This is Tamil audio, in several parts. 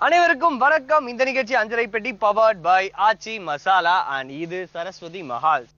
அனைவருக்கும் வணக்கம். இந்த நிகழ்ச்சி Anjarai Petti powered by Aachi Masala and இது சரஸ்வதி மஹால்.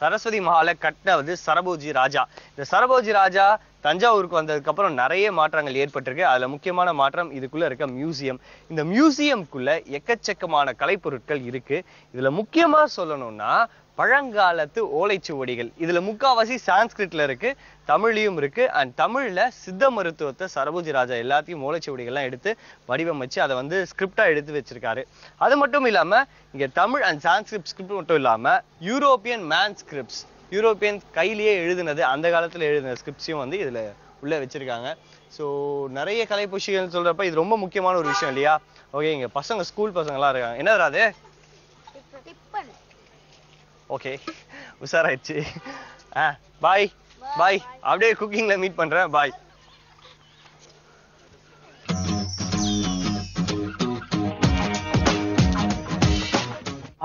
சரஸ்வதி மஹாலை கட்டினது சரபோஜி ராஜா. இந்த சரபோஜி ராஜா தஞ்சாவூருக்கு வந்ததுக்கு அப்புறம் நிறைய மாற்றங்கள் ஏற்பட்டிருக்கு. அதுல முக்கியமான மாற்றம் இதுக்குள்ள இருக்க மியூசியம். இந்த மியூசியம்குள்ள எக்கச்சக்கமான கலைப்பொருட்கள் இருக்கு. இதுல முக்கியமா சொல்லணும்னா பழங்காலத்து ஓலைச்சுவடிகள். இதுல முக்காவாசி சான்ஸ்கிரிட்ல இருக்கு, தமிழ்லயும் இருக்கு. அண்ட் தமிழ்ல சித்த மருத்துவத்தை சரபோஜி ராஜா எல்லாத்தையும் ஓலைச்சுவடிகள்லாம் எடுத்து வடிவமைச்சு அதை வந்து ஸ்கிரிப்டா எடுத்து வச்சிருக்காரு. அது மட்டும் இல்லாம இங்க தமிழ் அண்ட் சான்ஸ்கிரிப்ட் ஸ்கிரிப்ட் மட்டும் இல்லாம யூரோப்பியன் மேன் ஸ்கிரிப்ட்ஸ், யூரோப்பியன் கையிலேயே எழுதுனது, அந்த காலத்துல எழுதின ஸ்கிரிப்ட்ஸையும் வந்து இதுல உள்ள வச்சிருக்காங்க. ஸோ நிறைய கலைப்பொருட்கள் சொல்றப்ப இது ரொம்ப முக்கியமான ஒரு விஷயம் இல்லையா? ஓகே, இங்க பசங்க ஸ்கூல் பசங்களாம் இருக்காங்க. என்னதுரா அது? ஓகே, உஷாராயிடுச்சு. பாய் பாய், அப்படியே குக்கிங்ல மீட் பண்றேன். பாய்.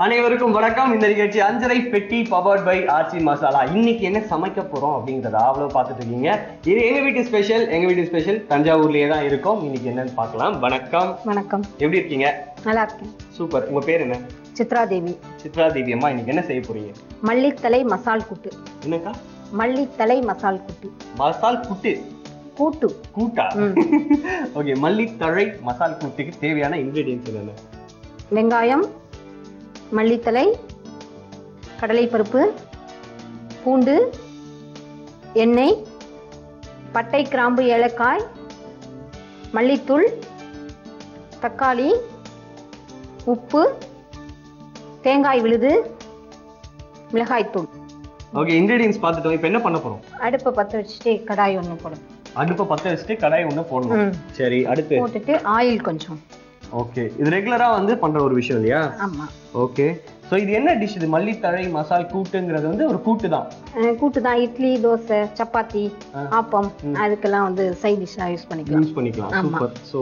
அனைவருக்கும் வணக்கம். இந்த நிகழ்ச்சி அஞ்சரை பெட்டி பவர்ட் பை ஆச்சி மசாலா. இன்னைக்கு என்ன சமைக்க போறோம் அப்படிங்கறத அவ்வளவு பார்த்துட்டு இருக்கீங்க. இது எங்க வீட்டு ஸ்பெஷல். எங்க வீட்டு ஸ்பெஷல் தஞ்சாவூர்லயே தான் இருக்கும். இன்னைக்கு என்னன்னு பார்க்கலாம். வணக்கம். வணக்கம். எப்படி இருக்கீங்க? நல்லா இருக்கேன். சூப்பர். உங்க பேர் என்ன? சித்ரா தேவி. சித்ரா தேவி அம்மா, இன்னைக்கு என்ன செய்ய போறீங்க? மல்லித்தலை மசால் கூட்டு. என்னக்கா? மல்லித்தலை மசால் கூட்டு. மசால் கூட்டு கூட்டு கூட்டா? ஓகே, மல்லித்தழை மசால் கூட்டுக்கு தேவையான இன்கிரிடியன்ஸ் என்னென்ன? வெங்காயம், மல்லித்தலை, கடலைப்பருப்பு, பூண்டு, எண்ணெய், பட்டை, கிராம்பு, ஏலக்காய், மல்லித்தூள், தக்காளி, உப்பு, தேங்காய் விழுது, மிளகாய்த்தூள். ஓகே, இன்கிரிடியன்ஸ் பார்த்துட்டோம். இப்போ என்ன பண்ண போறோம்? அடுப்பை பற்ற வச்சுட்டு கடாய் ஒன்று போடணும். அடுப்பை பற்ற வச்சுட்டு கடாய் ஒன்று போடணும். சரி, அடுத்து போட்டுட்டு ஆயில் கொஞ்சம். ஓகே, இது ரெகுலரா வந்து பண்ற ஒரு விஷயம் இல்லையா? ஆமா. ஓகே, சோ இது என்ன டிஷ்? இது மல்லித்தழை மசால் கூட்டுங்கிறது வந்து ஒரு கூட்டு தான். கூட்டு தான். இட்லி, தோசை, சப்பாத்தி, ஆப்பம் அதுக்கெல்லாம் வந்து சைட் டிஷ்ஷா யூஸ் பண்ணிக்கலாம். சூப்பர். சோ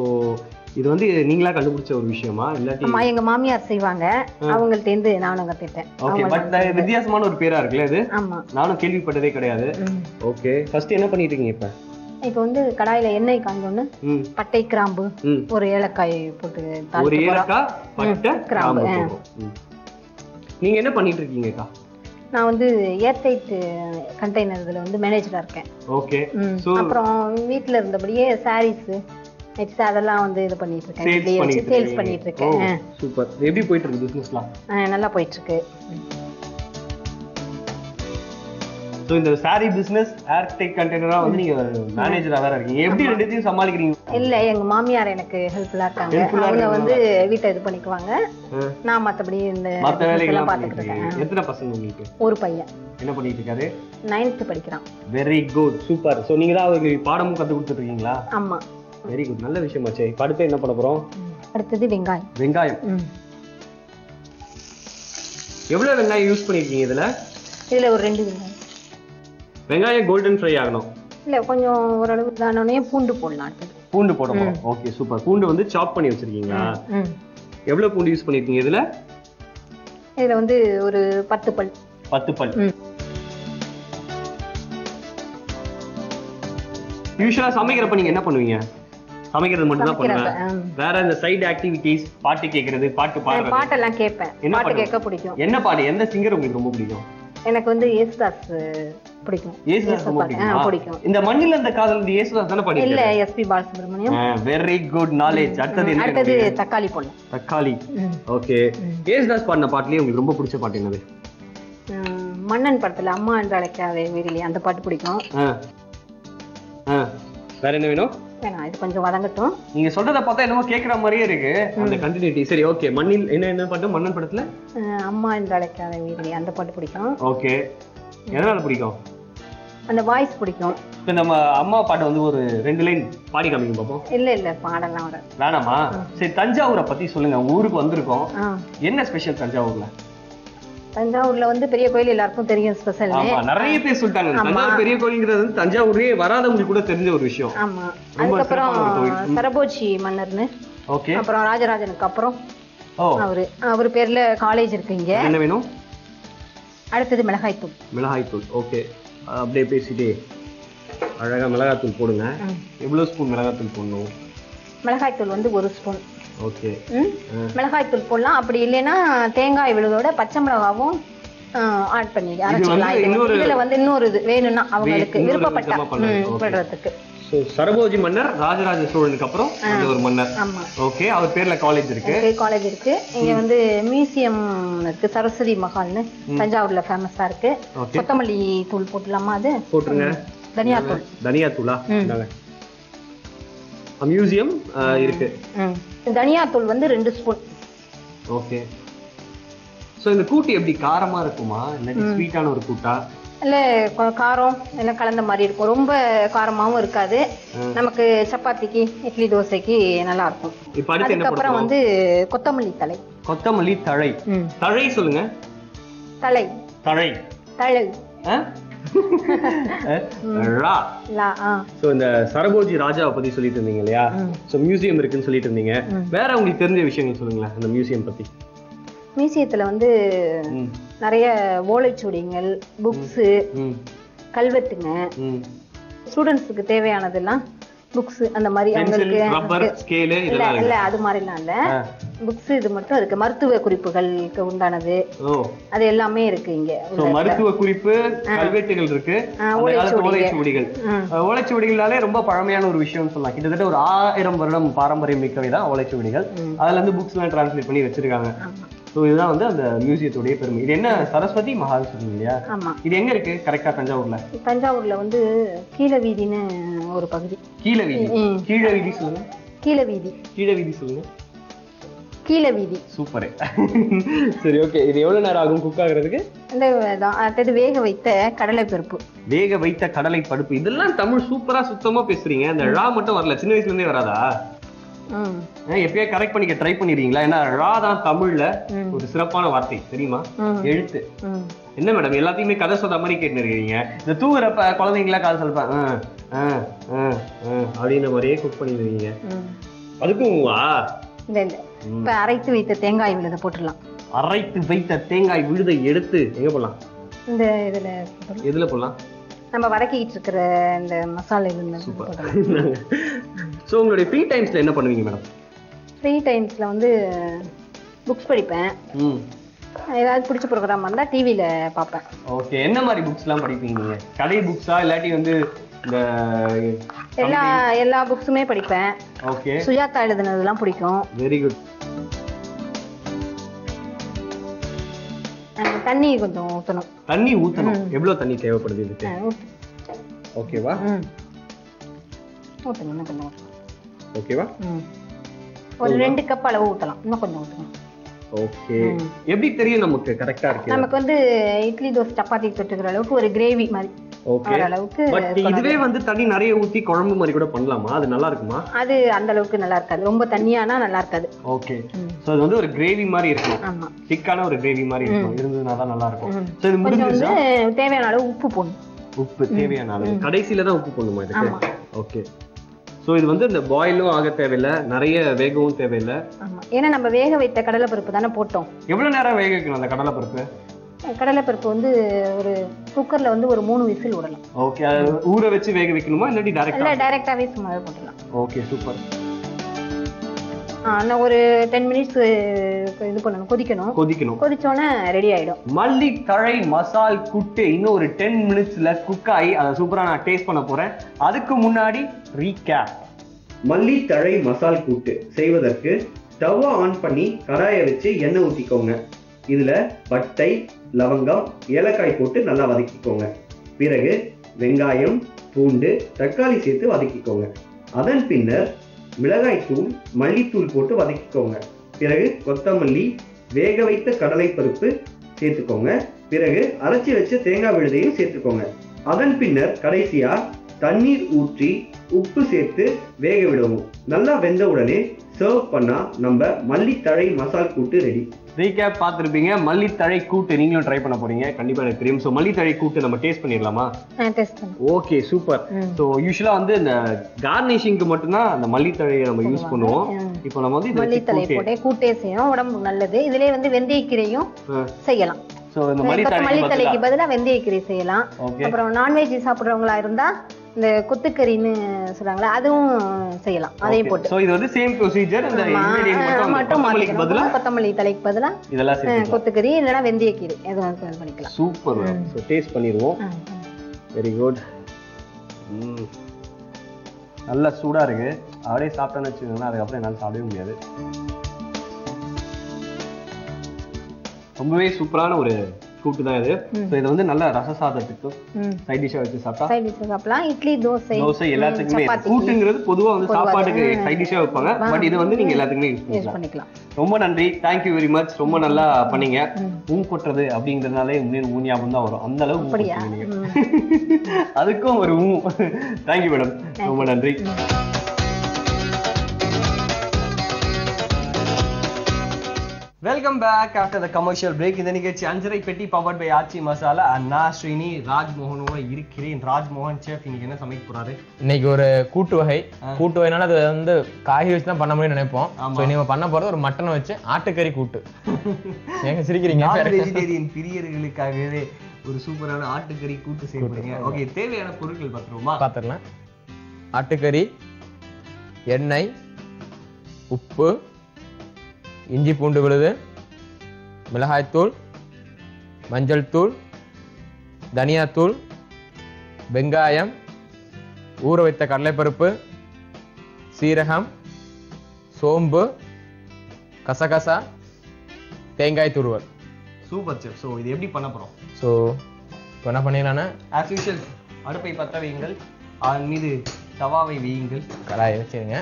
இது வந்து நீங்களா கண்டுபிடிச்ச ஒரு விஷயமா இல்லாட்டி? ஆமா, எங்க மாமியார் செய்வாங்க, அவங்கள்ட்ட இருந்து நானும் கத்துட்டேன். ஓகே, பட் வித்தியாசமான ஒரு பேரா இருக்குல்ல இது? ஆமா, நானும் கேள்விப்பட்டதே கிடையாது. ஓகே, ஃபர்ஸ்ட் என்ன பண்ணிட்டு இருக்கீங்க இப்ப? இப்ப வந்து கடாயில எண்ணெய் காஞ்சோன்னு பட்டை, கிராம்பு, ஒரு ஏலக்காய் போட்டு, ஒரு ஏலக்காய், பட்டை, கிராம்பு. நீங்க என்ன பண்ணிட்டு இருக்கீங்கக்கா? நான் வந்து ஏர்டைட் கண்டெய்னர்ல வந்து மேனேஜரா இருக்கேன். ஓகே, அப்புறம் வீட்ல இருந்தபடியே சாரீஸ், நெட்ஸ் அதெல்லாம் வந்து இது பண்ணிட்டு இருக்கேன். சேல்ஸ் பண்ணிட்டு இருக்கேன். சூப்பர். எப்படி போயிட்டு இருக்கு பிசினஸ்லாம்? நல்லா போயிட்டு இருக்கு. சோ இந்த சாரி பிசினஸ், ஏர்டைட் கண்டெய்னரா வந்து நீங்க மேனேஜரா வேற இருக்கீங்க. எப்படி ரெண்டுத்தையும் சமாளிக்கிறீங்க? இல்ல, எங்க மாமியார் எனக்கு ஹெல்ப்ஃபுல்லா இருக்காங்க. அவங்க வந்து வீட்டை இது பண்ணிக்குவாங்க. நான் மத்தபடி இந்த மத்த வேலைகளை பார்த்துட்டு இருக்கேன். எத்தனை பசங்க உங்களுக்கு? ஒரு பையன். என்ன பண்ணிட்டு இருக்காரு? 9th படிக்கிறான். Very good, super. சோ நீங்க தான் அவருக்கு பாடமும் கத்து கொடுத்துட்டு இருக்கீங்களா? ஆமா. வெரி குட், நல்ல விஷயமாச்சே. இப்போ அடுத்து என்ன பண்ண போறோம்? அடுத்தது வெங்காயம். வெங்காயம் எவ்வளவு வெங்காயம் யூஸ் பண்ணிருக்கீங்க இதுல? இதுல ஒரு 2 வெங்காயம். வெங்காயம் கோல்டன் ஃப்ரை ஆகணும். இல்ல, கொஞ்சம் ஓரளவு தானே பூண்டு போடலாம். அடுத்து பூண்டு போடணும். Okay, super. பூண்டு வந்து சாப் பண்ணி வச்சிருக்கீங்களா? எவ்வளவு பூண்டு யூஸ் பண்ணிருக்கீங்க இதுல? இதுல வந்து ஒரு 10 பல். 10 பல். யூசுவலா சமைக்கிறப்ப நீங்க என்ன பண்ணுவீங்க? சமைக்கிறது மட்டும் தான் பண்ணுவேன். வேற இந்த சைடு ஆக்டிவிட்டீஸ், பாட்டு கேக்குறது, பாட்டு பாடுறது? பாட்டெல்லாம் கேட்பேன். பாட்டு கேட்க பிடிக்கும். என்ன பாட்டு, எந்த சிங்கர் உங்களுக்கு ரொம்ப பிடிக்கும்? எனக்கு வந்து யேசுதாஸ் பிடிக்கும். யேசுதாஸ் ரொம்ப பிடிக்கும். இந்த மண்ணில் அந்த காதல் யேசுதாஸ் தான பாடி? இல்ல, SP Balasubramaniam. Very good knowledge. அடுத்து என்ன? அடுத்து தக்காளி போடணும். தக்காளி. ஓகே, யேசுதாஸ் பாடின பாட்டுலயே உங்களுக்கு ரொம்ப பிடிச்ச பாட்டு என்னது? மன்னன் படத்துல அம்மா என்று அழைக்காதே வீரிலே, அந்த பாட்டு பிடிக்கும். வேற என்ன வேணும்? வேணாம், இது கொஞ்சம் வதங்கட்டும். நீங்க சொல்றத பார்த்தா என்னமோ கேக்குற மாதிரியே இருக்கு அந்த கண்டினியூட்டி. சரி, ஓகே. மண்ணில் என்ன பாட்டு? மன்னன் படத்துல அம்மா என்று அழைக்காத வீரிலே, அந்த பாட்டு பிடிக்கும். ஓகே, எதனால பிடிக்கும்? அந்த வாய்ஸ் பிடிக்கும். இப்ப நம்ம அம்மா பாட்டு வந்து ஒரு 2 லைன் பாடி காமிங்க பாப்போம். இல்ல பாடலாம் வர வேணாமா? சரி, தஞ்சாவூரை பத்தி சொல்லுங்க. உங்க ஊருக்கு வந்திருக்கோம். என்ன ஸ்பெஷல் தஞ்சாவூர்ல? தஞ்சாவூர்ல வந்து பெரிய கோயில் எல்லாருக்கும் தெரியும், ஸ்பெஷல். ஆமா, நிறைய பேர் சொல்லிட்டாங்க தஞ்சாவூர் பெரிய கோயில்ங்கிறது வந்து தஞ்சாவூர்லயே வராதவங்களுக்கு கூட தெரிஞ்ச ஒரு விஷயம். ஆமா. அதுக்கப்புறம் சரபோஜி மன்னர்னு. ஓகே. அப்புறம் ராஜராஜனுக்கு அப்புறம் அவரு பேர்ல காலேஜ் இருக்கு இங்க. என்ன வேணும்? அடுத்தது மிளகாய்த்தூள். மிளகாய்த்தூள். ஓகே, அப்படியே பேசிட்டே அழகா மிளகாய்த்தூள் போடுங்க. எவ்வளவு ஸ்பூன் மிளகாய்த்தூள் போடணும்? மிளகாய்த்தூள் வந்து 1 ஸ்பூன். ஓகே. மிளகாய்த்தூள் போடலாம். அப்படி இல்லைன்னா தேங்காய் விழுதோட பச்சை மிளகாவும் ஆட் பண்ணி அரைச்சிக்கலாம். இதுல வந்து இன்னொரு இது வேணும்னா அவங்களுக்கு விருப்பப்பட்ட போடுறதுக்கு. சரபோஜி மன்னர் ராஜராஜ சோழனுக்கு அப்புறம் ஒரு மன்னர். ஓகே, அவர் பேர்ல காலேஜ் இருக்கு. காலேஜ் இருக்கு. இங்க வந்து மியூசியம் இருக்கு, சரஸ்வதி மஹால்னு தஞ்சாவூர்ல ஃபேமஸா இருக்கு. கொத்தமல்லி தூள் போட்டுலாமா? அது போட்டுருங்க. தனியா தூள். தனியா தூளா? மியூசியம் இருக்கு. தனியா தூள் வந்து 2 ஸ்பூன். ஓகே. சோ இந்த கூட்டு எப்படி காரமா இருக்குமா இல்ல ஸ்வீட்டான ஒரு கூட்டா? இல்ல காரம் எல்லாம் கலந்த மாதிரி இருக்கும். ரொம்ப காரமாவும் இருக்காது. நமக்கு சப்பாத்திக்கு இட்லி தோசைக்கு நல்லா இருக்கும். அதுக்கப்புறம் வந்து கொத்தமல்லி தழை. கொத்தமல்லி தழை. தழை சொல்லுங்க. தழை. தழை. தழை. இந்த சரபோஜி ராஜாவை பத்தி சொல்லிட்டு இருந்தீங்க இல்லையா? சோ மியூசியம் இருக்குன்னு சொல்லிட்டு இருந்தீங்க. வேற உங்களுக்கு தெரிஞ்ச விஷயங்கள் சொல்லுங்களேன் அந்த மியூசியம் பத்தி. மியூசியத்துல வந்து நிறைய ஓலைச்சுவடிகள், புக்ஸ், கல்வெட்டுங்க, ஸ்டூடெண்ட்ஸுக்கு தேவையானதெல்லாம் புக்ஸ் அந்த மாதிரி அவங்களுக்கு இல்ல அது மாதிரிலாம் இல்ல. புக்ஸ் இது மட்டும் இருக்கு. மருத்துவ குறிப்புகளுக்கு உண்டானது அது எல்லாமே இருக்கு இங்க. மருத்துவ குறிப்பு, கல்வெட்டுகள் இருக்கு, ஓலைச்சுவடிகள். ஓலைச்சுவடிகளாலே ரொம்ப பழமையான ஒரு விஷயம் சொல்லலாம். கிட்டத்தட்ட ஒரு 1000 வருடம் பாரம்பரியம் மிக்கவைதான் ஓலைச்சுவடிகள். அதுல இருந்து புக்ஸ் எல்லாம் டிரான்ஸ்லேட் பண்ணி வச்சிருக்காங்க. இதுதான் வந்து அந்த மியூசியத்துடைய பெருமை. இது என்ன சரஸ்வதி மஹால் சொல்லுங்க இல்லையா? இது எங்க இருக்கு கரெக்டா? தஞ்சாவூர்ல. தஞ்சாவூர்ல வந்து கீழ வீதின்னு ஒரு பகுதி. கீழ வீதி. கீழ வீதி சொல்லுங்க. கீழ வீதி. கீழ வீதி சொல்லுங்க. கீழ வீதி. சூப்பர். சரி, ஓகே. இது எவ்வளவு நேரம் ஆகும் குக் ஆகுறதுக்கு? அடுத்தது வேக வைத்த கடலை பருப்பு. வேக வைத்த கடலை பருப்பு. இதெல்லாம் தமிழ் சூப்பரா சுத்தமா பேசுறீங்க. அந்த ழா மட்டும் வரல. சின்ன வயசுல இருந்தே வராதா? எப்பயே கரெக்ட் பண்ணிக்க ட்ரை பண்ணிடுறீங்களா? ஏன்னா ரா தான் தமிழ்ல ஒரு சிறப்பான வார்த்தை தெரியுமா? எழுத்து. என்ன மேடம் எல்லாத்தையுமே கதை சொல்ற மாதிரி கேட்டு இருக்கீங்க? இந்த தூங்குறப்ப குழந்தைங்களா கதை சொல்லுப்பாங்க அப்படின்ற மாதிரியே குக் பண்ணிடுவீங்க. அதுக்கும் இப்ப அரைத்து வைத்த தேங்காய் விழுதை போட்டுடலாம். அரைத்து வைத்த தேங்காய் விழுதை எடுத்து எங்க போடலாம்? இந்த எதுல போடலாம்? நம்ம வதக்கிட்டு இருக்கிற இந்த மசாலா போடலாம். சோ உங்களுடைய ஃப்ரீ டைம்ஸ்ல என்ன பண்ணுவீங்க மேடம்? ஃப்ரீ டைம்ஸ்ல வந்து புக்ஸ் படிப்பேன். ஏதாவது பிடிச்ச ப்ரோக்ராம் இருந்தா டிவில பாப்பேன். ஓகே. என்ன மாதிரி புக்ஸ் எல்லாம் படிப்பீங்க நீங்க? கதை புக்ஸா இல்லாட்டி வந்து இந்த எல்லா புக்ஸுமே படிப்பேன். ஓகே. சுஜாதா எழுதுனதெல்லாம் பிடிக்கும். Very good. தண்ணி கொஞ்சம் ஊத்தணும். தண்ணி ஊத்தணும். எவ்வளவு தண்ணி தேவைப்படுது இதுக்கு? ஓகேவா? ஊத்தணும் கொஞ்சம். ஓகேவா? ஒரு 2 கப் அளவு ஊத்தலாம். இன்னும் கொஞ்சம் ஊத்தணும். ஓகே. எப்படி தெரியும் நமக்கு கரெக்ட்டா இருக்கு? நமக்கு வந்து இட்லி தோசை சப்பாத்தி தொட்டுக்கிற அளவுக்கு ஒரு கிரேவி மாதிரி. ஓகே. பட் இதுவே வந்து தண்ணி நிறைய ஊத்தி குழம்பு மாதிரி கூட பண்ணலாமா? அது நல்லா இருக்குமா? அது அந்த அளவுக்கு நல்லா இருக்காது. ரொம்ப தண்ணியானா நல்லா இருக்காது. ஓகே. சோ இது வந்து ஒரு கிரேவி மாதிரி இருக்கும். ஆமா. திக்கான ஒரு கிரேவி மாதிரி இருக்கும். இருந்ததுனா தான் நல்லா இருக்கும். சோ இது முடிஞ்சிருச்சா? தேவையான அளவு உப்பு போடணும். உப்பு தேவையான அளவு. கடைசில தான் உப்பு போடணுமா இதுக்கு? ஓகே. சோ இது வந்து இந்த பாயிலும் ஆக தேவையில்லை, நிறைய வேகவும் தேவையில்லை. ஆமா. ஏன்னா நம்ம வேக வைத்த கடலை பருப்பு தானே போட்டோம். எவ்வளவு நேரம் வேக வைக்கணும் அந்த கடலை பருப்பு? கடலை பருப்பு வந்து ஒரு குக்கர்ல வந்து ஒரு 3 விசில் விடலாம். ஓகே. ஊற வச்சு வேக வைக்கணுமா இல்லாட்டி டைரக்டா? இல்ல டைரக்டாவே சும்மா போடலாம். Okay, super. நான் ஒரு 10 மினிட்ஸ் இது பண்ணனும், கொதிக்கணும். கொதிச்சோனே ரெடி ஆயிடும். மல்லி தழை மசால் கூட்டு இன்னும் ஒரு 10 மினிட்ஸ்ல குக் ஆகி அதை சூப்பரா நான் டேஸ்ட் பண்ண போறேன். அதுக்கு முன்னாடி ரீகேப். மல்லி தழை மசால் கூட்டு செய்வதற்கு ஸ்டவ் ஆன் பண்ணி கடாயை வச்சு எண்ணெய் ஊத்திக்கோங்க. இதுல பட்டை, லவங்கம், ஏலக்காய் போட்டு நல்லா வதக்கிக்கோங்க. பிறகு வெங்காயம், பூண்டு, தக்காளி சேர்த்து வதக்கிக்கோங்க. அதன் பின்னர் மிளகாய் தூள், மல்லித்தூள் போட்டு வதக்கிக்கோங்க. பிறகு கொத்தமல்லி, வேக வைத்த கடலை பருப்பு சேர்த்துக்கோங்க. பிறகு அரைச்சி வச்ச தேங்காய் விழுதையும் சேர்த்துக்கோங்க. அதன் பின்னர் கடைசியா தண்ணீர் ஊற்றி உப்பு சேர்த்து வேக விடவும். நல்லா வெந்த உடனே சர்வ் பண்ணா நம்ம மல்லித்தழை மசால் கூட்டு ரெடி. ரீகேப் பார்த்துருப்பீங்க. மல்லித்தழை கூட்டு நீங்களும் ட்ரை பண்ண போறீங்க, கண்டிப்பா எனக்கு தெரியும். ஸோ மல்லித்தழை கூட்டு நம்ம டேஸ்ட் பண்ணிடலாமா? Okay, super. ஸோ யூஸ்வலா வந்து இந்த கார்னிஷிங்க்கு மட்டும்தான் அந்த மல்லித்தழையை நம்ம யூஸ் பண்ணுவோம். இப்போ நம்ம வந்து மல்லித்தழை போட்டு கூட்டே செய்யணும், உடம்புக்கு நல்லது. இதுலயே வந்து வெந்தயக்கீரையும் செய்யலாம். ஸோ இந்த மல்லித்தழைக்கு பதிலா வெந்தயக்கீரை செய்யலாம். அப்புறம் நான்வெஜ் சாப்பிடுறவங்களா இருந்தா இந்த கொத்துக்கறின்னு சொல்றாங்களா, அதுவும் செய்யலாம். அதையும் போட்டு. சோ இது வந்து சேம் ப்ரொசீஜர். இந்த இன்கிரிடியன்ட் மட்டும் கொத்தமல்லிக்கு பதிலா கொத்தமல்லி தலைக்கு பதிலா இதெல்லாம் சேர்த்து கொத்துக்கறி இல்லனா வெந்தயக்கீரை எதுவும் பண்ணிக்கலாம். சூப்பர். சோ டேஸ்ட் பண்ணிடுவோம். Very good. நல்ல சூடா இருக்கு. அப்படியே சாப்பிட்டேன்னு வச்சுக்கோங்க, அதுக்கப்புறம் என்னால சாப்பிடவே முடியாது. ரொம்பவே சூப்பரான ஒரு கூட்டு தான் இது. சோ இது வந்து நல்ல ரச சாதத்துக்கு சைட் டிஷ்ஷா வச்சு சாப்பிடலாம். இட்லி, தோசை எல்லாத்துக்குமே. கூட்டுங்கிறது பொதுவா வந்து சாப்பாட்டுக்கு சைட் டிஷ்ஷா வைப்பாங்க. பட் இது வந்து நீங்க எல்லாத்துக்குமே யூஸ் பண்ணிக்கலாம். ரொம்ப நன்றி, தேங்க்யூ வெரி மச். ரொம்ப நல்லா பண்ணீங்க. கொட்டுறது அப்படிங்கறதுனாலே ஞாபகம் தான் வரும். அந்த அளவுக்கு பண்ணீங்க. அதுக்கும் ஒரு தேங்க்யூ மேடம், ரொம்ப நன்றி. Welcome back after the commercial break. இந்த நிகழ்ச்சி Anjarai Petti powered by Aachi Masala and நான் ஸ்ரீனி ராஜ்மோகனோட இருக்கிறேன். ராஜ்மோகன் செஃப் இன்னைக்கு என்ன சமைக்க போறாரு? இன்னைக்கு ஒரு கூட்டு வகைனால அது வந்து காய்கறி வச்சு தான் பண்ண முடியும்னு நினைப்போம். ஸோ நீங்க பண்ண போறது ஒரு மட்டனை வச்சு ஆட்டுக்கறி கூட்டு. ஏங்க சிரிக்கிறீங்க? வெஜிடேரியன் பிரியர்களுக்காகவே ஒரு சூப்பரான ஆட்டுக்கறி கூட்டு செய்ய போறீங்க. ஓகே, தேவையான பொருட்கள் பார்த்துடலாம். ஆட்டுக்கறி, எண்ணெய், உப்பு, இஞ்சி பூண்டு விழுது, மிளகாய்த்தூள், மஞ்சள் தூள், தனியாத்தூள், வெங்காயம், ஊற வைத்த கடலைப்பருப்பு, சீரகம், சோம்பு, கசகசா, தேங்காய் துருவல். Super chef. ஸோ இது எப்படி பண்ண போறோம்? ஸோ இப்போ என்ன பண்ணிடலான்னா, ஆஸ் யூஷுவல் அடுப்பை பற்ற வையுங்கள், அதன் மீது தவாவை வையுங்கள், கடாயை வச்சிருங்க.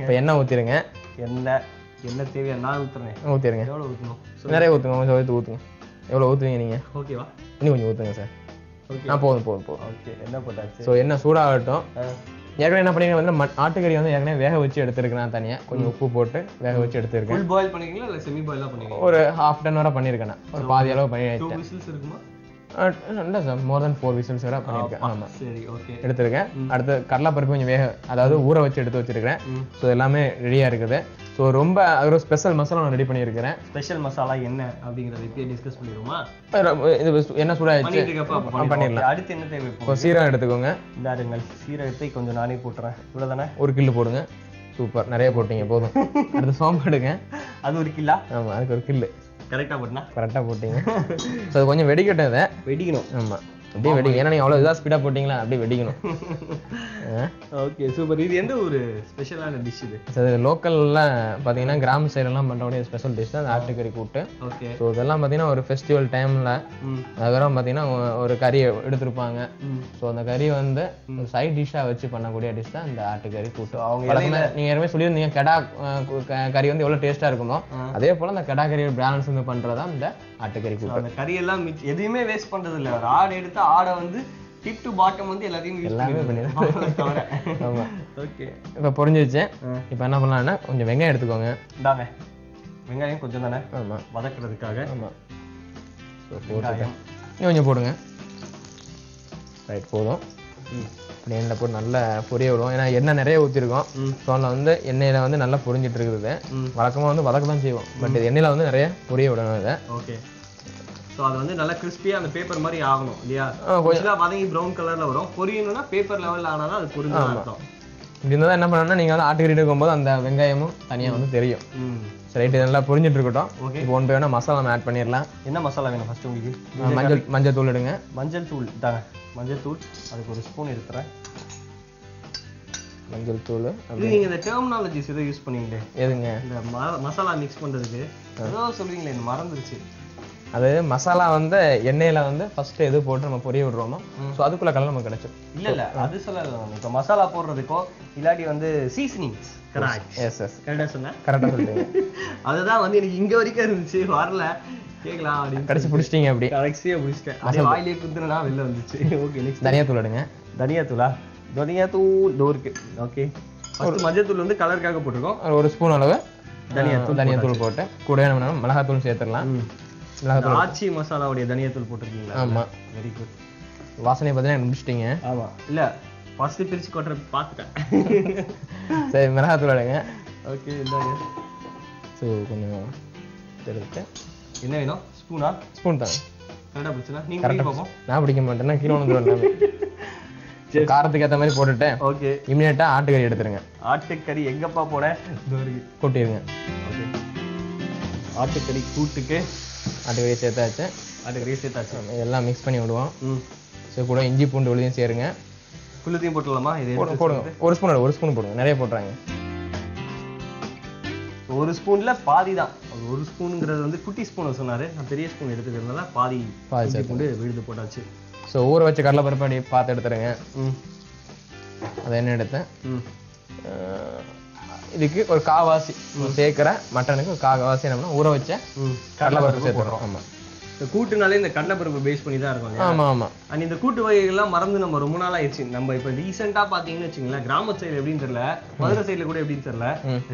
இப்போ எண்ணெய் ஊற்றிடுங்க. என்ன தேவையா? நான் ஊத்துறேன். ஊற்றிடுங்க. எவ்வளோ ஊற்றணும்? நிறைய ஊற்றுங்க, கொஞ்சம் சேர்த்து ஊற்றுங்க. எவ்வளோ ஊற்றுவீங்க நீங்கள்? ஓகேவா? இன்னும் கொஞ்சம் ஊற்றுங்க சார். போதும். ஓகே, என்ன போட்டாச்சு? ஸோ என்ன சூடாகட்டும். ஏற்கனவே என்ன பண்ணிங்க வந்து ஆட்டுக்கறி வந்து ஏற்கனவே வேக வச்சு எடுத்துருக்கேன். தனியாக கொஞ்சம் உப்பு போட்டு வேக வச்சு எடுத்துருக்கேன். ஃபுல் பாயில் பண்ணிங்களா இல்லை செமி பாயிலாக பண்ணிங்களா? ஒரு ஹாஃப் டன் வரை பண்ணியிருக்கேன். ஒரு பாதி அளவு பண்ணி வச்சிட்டேன். 2 விசில்ஸ் இருக்குமா? இல்லை சார், மோர் தென் 4 விசில்ஸ் வரை பண்ணியிருக்கேன். ஆமாம், சரி, ஓகே. எடுத்துருக்கேன். அடுத்து கடலைப்பருப்பு கொஞ்சம் அதாவது ஊற வச்சு எடுத்து வச்சிருக்கிறேன். ஸோ எல்லாமே ரெடியாக இருக்குது. ஸோ ரொம்ப ஒரு ஸ்பெஷல் மசாலா நான் ரெடி பண்ணியிருக்கிறேன். ஸ்பெஷல் மசாலா என்ன அப்படிங்கிறத இப்பயே டிஸ்கஸ் பண்ணிடுவோமா? இது என்ன சூடாகிடுச்சு, பண்ணிடலாம். அடுத்து என்ன தேவை? இப்போ சீரகம் எடுத்துக்கோங்க. இந்தாருங்கள், சீரகத்தை கொஞ்சம் நானே போட்டுறேன். இவ்வளோதானே? 1 கிலோ போடுங்க. சூப்பர், நிறைய போட்டீங்க, போதும். அடுத்து சோம்பு எடுங்க. அது 1 கிலோ? ஆமாம், அதுக்கு 1 கிலோ. கரெக்டாக போட்டீங்க. ஸோ அது கொஞ்சம் வெடிக்கட்டும். இதை வெடிக்கணும். ஆமாம், அப்படியே வெடிக்கும். ஏன்னா நீங்கள் அவ்வளோ இதாக ஸ்பீடாக போட்டிங்களா, அப்படியே வெடிக்கணும். Okay, super. இது எந்த ஒரு ஸ்பெஷலான டிஷ் இது? அது லோக்கலில் பார்த்தீங்கன்னா கிராம சைடெல்லாம் பண்ணுறக்கூடிய ஸ்பெஷல் டிஷ் தான் அந்த ஆட்டுக்கறி கூட்டு. ஓகே. ஸோ இதெல்லாம் பார்த்தீங்கன்னா ஒரு ஃபெஸ்டிவல் டைமில் அதுக்கப்புறம் பார்த்தீங்கன்னா ஒரு கறி எடுத்திருப்பாங்க. ஸோ அந்த கறி வந்து ஒரு சைட் டிஷ்ஷாக வச்சு பண்ணக்கூடிய டிஷ் தான் இந்த ஆட்டுக்கறி கூட்டு. அவங்க நீங்கள் ஏற்கனவே சொல்லியிருந்தீங்க கெடா கறி வந்து எவ்வளோ டேஸ்ட்டாக இருக்குமோ, அதே போல் அந்த கெடா கறி பேலன்ஸ் வந்து பண்ணுறதா இந்த ஆட்டுக்கறி கூட்டு. அந்த கறியெல்லாம் எதுவுமே வேஸ்ட் பண்ணுறது இல்லை. ஒரு ஆடு எடுத்து ஆடை வந்து டிப் டு பாட்டம் வந்து எல்லாமே பண்ணிடுறேன். ஆமா, ஓகே. இப்போ புரிஞ்சிருச்சு. இப்போ என்ன பண்ணலாம்னா கொஞ்சம் வெங்காயம் எடுத்துக்கோங்க. இந்தாங்க, வெங்காயம் கொஞ்சம் தானே? ஆமா, வதக்குறதுக்காக. ஆமா, போட்டுட்டேன். கொஞ்சம் போடுங்க. ரைட், போதும். இப்படி எண்ணெய் போட்டு நல்லா பொரிய விடுவோம். ஏன்னா எண்ணெய் நிறைய ஊற்றிருக்கோம். ஸோ அதில் வந்து எண்ணெயில் வந்து நல்லா பொரிஞ்சிட்டு இருக்குது. வழக்கமாக வந்து வதக்க தான் செய்வோம். பட் இது எண்ணெயில் வந்து நிறைய பொரிய விடணும் இதை. ஓகே. ஸோ அது வந்து நல்லா கிறிஸ்பியாக அந்த பேப்பர் மாதிரி ஆகணும் இல்லையா? கொஞ்சம் வதங்கி ப்ரௌன் கலரில் வரும். பொரியணும்னா பேப்பர் லெவலில் ஆனால் தான் அது பொரிஞ்சு அர்த்தம். இப்படி இருந்தால் என்ன பண்ணணும்னா நீங்கள் வந்து ஆட்டுக்கறி எடுக்கும்போது அந்த வெங்காயமும் தனியாக வந்து தெரியும். சரி, ரைட்டு, நல்லா பொரிஞ்சிட்டு இருக்கட்டும். ஓகே. இப்போ ஒன் பை ஒன்றா மசாலா நம்ம ஆட் பண்ணிடலாம். என்ன மசாலா வேணும் ஃபர்ஸ்ட் உங்களுக்கு? மஞ்சள் தூள் எடுங்க. மஞ்சள் தூள் தாங்க. மஞ்சள் தூள் அதுக்கு 1 ஸ்பூன் எடுத்துறேன். மஞ்சள் தூள். நீங்க இந்த டெர்மினாலஜிஸ் எதை யூஸ் பண்ணீங்களே? எதுங்க? இந்த மசாலா மிக்ஸ் பண்றதுக்கு ஏதோ சொல்றீங்களே, இந்த மறந்துருச்சு. அது மசாலா வந்து எண்ணெயில வந்து ஃபர்ஸ்ட் எது போட்டு நம்ம பொரிய விடுறோமோ, ஸோ அதுக்குள்ள கலர் நமக்கு கிடைச்சிடும். இல்ல அது சொல்லலாம். இப்போ மசாலா போடுறதுக்கோ இல்லாட்டி வந்து சீசனிங்ஸ். கரெக்ட். எஸ் கரெக்டா சொன்னேன். கரெக்டா சொல்றீங்க. அதுதான் வந்து எனக்கு இங்க வரைக்கும் இருந்துச்சு, வரல கேக்கலாம் அப்படின்னு கடைசி பிடிச்சிட்டீங்க. அப்படி கடைசியா பிடிச்சிட்டேன். அதே வாயிலே குத்துனா வெளில வந்துச்சு. ஓகே, நெக்ஸ்ட் தனியா தூள் எடுங்க. தனியா தூளா? தனியா தூள் டோருக்கு. ஓகே, ஃபர்ஸ்ட் மஞ்சத்தூள் வந்து கலருக்காக போட்டுருக்கோம். ஒரு ஸ்பூன் அளவு தனியாத்தூள் போட்டு கூட என்ன பண்ணணும் மிளகாத்தூள் சேர்த்துடலாம். மிளகாத்தூள் ஆச்சி மசாலாவுடைய தனியாத்தூள் போட்டுருக்கீங்களா? ஆமா, வெரி குட். வாசனை பார்த்தீங்கன்னா முடிச்சிட்டீங்க. ஆமா, இல்ல ஃபர்ஸ்ட் பிரிச்சு கொட்டுற பார்த்துட்டேன். சரி, மிளகாத்தூள் எடுங்க. ஓகே, இந்தாங்க. ஸோ கொஞ்சம் எடுத்து என்ன வேணும்? ஸ்பூனா? ஸ்பூன் தாங்க. கரெக்டாக பிடிச்சா நீங்கள் பிடிக்க பார்ப்போம். நான் பிடிக்க மாட்டேன்னா கீழே வந்துடும். காரத்துக்கு ஏற்ற மாதிரி போட்டுட்டு ஓகே, இமிடியேட்டா ஆட்டுக்கறி எடுத்துருங்க. ஆட்டுக்கறி எங்கப்பா போட? கொட்டிடுங்க. ஓகே, ஆட்டுக்கறி கூட்டுக்கு ஆட்டுக்கறி சேர்த்தாச்சு. ஆட்டுக்கறி சேர்த்தாச்சு. இதெல்லாம் மிக்ஸ் பண்ணி விடுவோம். ஸோ கூட இஞ்சி பூண்டு விழுதையும் சேருங்க. குள்ளத்தையும் போட்டுடலாமா? இது போடுங்க. ஒரு ஸ்பூன் போடுங்க, நிறைய போட்டுறாங்க. ஒரு ஸ்பூன்ல பாதி தான். ஒரு ஸ்பூனுங்கிறது வந்து குட்டி ஸ்பூன் சொன்னாரு, நான் பெரிய ஸ்பூன் எடுத்துக்கிறதுனால பாதி பூண்டு விழுது போட்டாச்சு. ஸோ ஊற வச்ச கடலைப்பருப்பு அப்படி பார்த்து எடுத்துருங்க. அதை என்ன எடுத்தேன், இதுக்கு ஒரு காவாசி சேர்க்கிற மட்டனுக்கு ஒரு காவாசி என்ன ஊற வச்ச கடலைப்பருப்பு சேர்த்துறோம். ஆமா, இந்த கூட்டுனாலே இந்த கடலைப்பருப்பு பேஸ் பண்ணி தான் இருக்கும். ஆமா ஆமா. அண்ட் இந்த கூட்டு வகைகள்லாம் மறந்து நம்ம ரொம்ப நாள் ஆயிடுச்சு. நம்ம இப்ப ரீசெண்டா பாத்தீங்கன்னு வச்சுங்களேன், கிராம சைடு எப்படின்னு தெரியல, மதுரை சைடுல கூட எப்படின்னு தெரியல,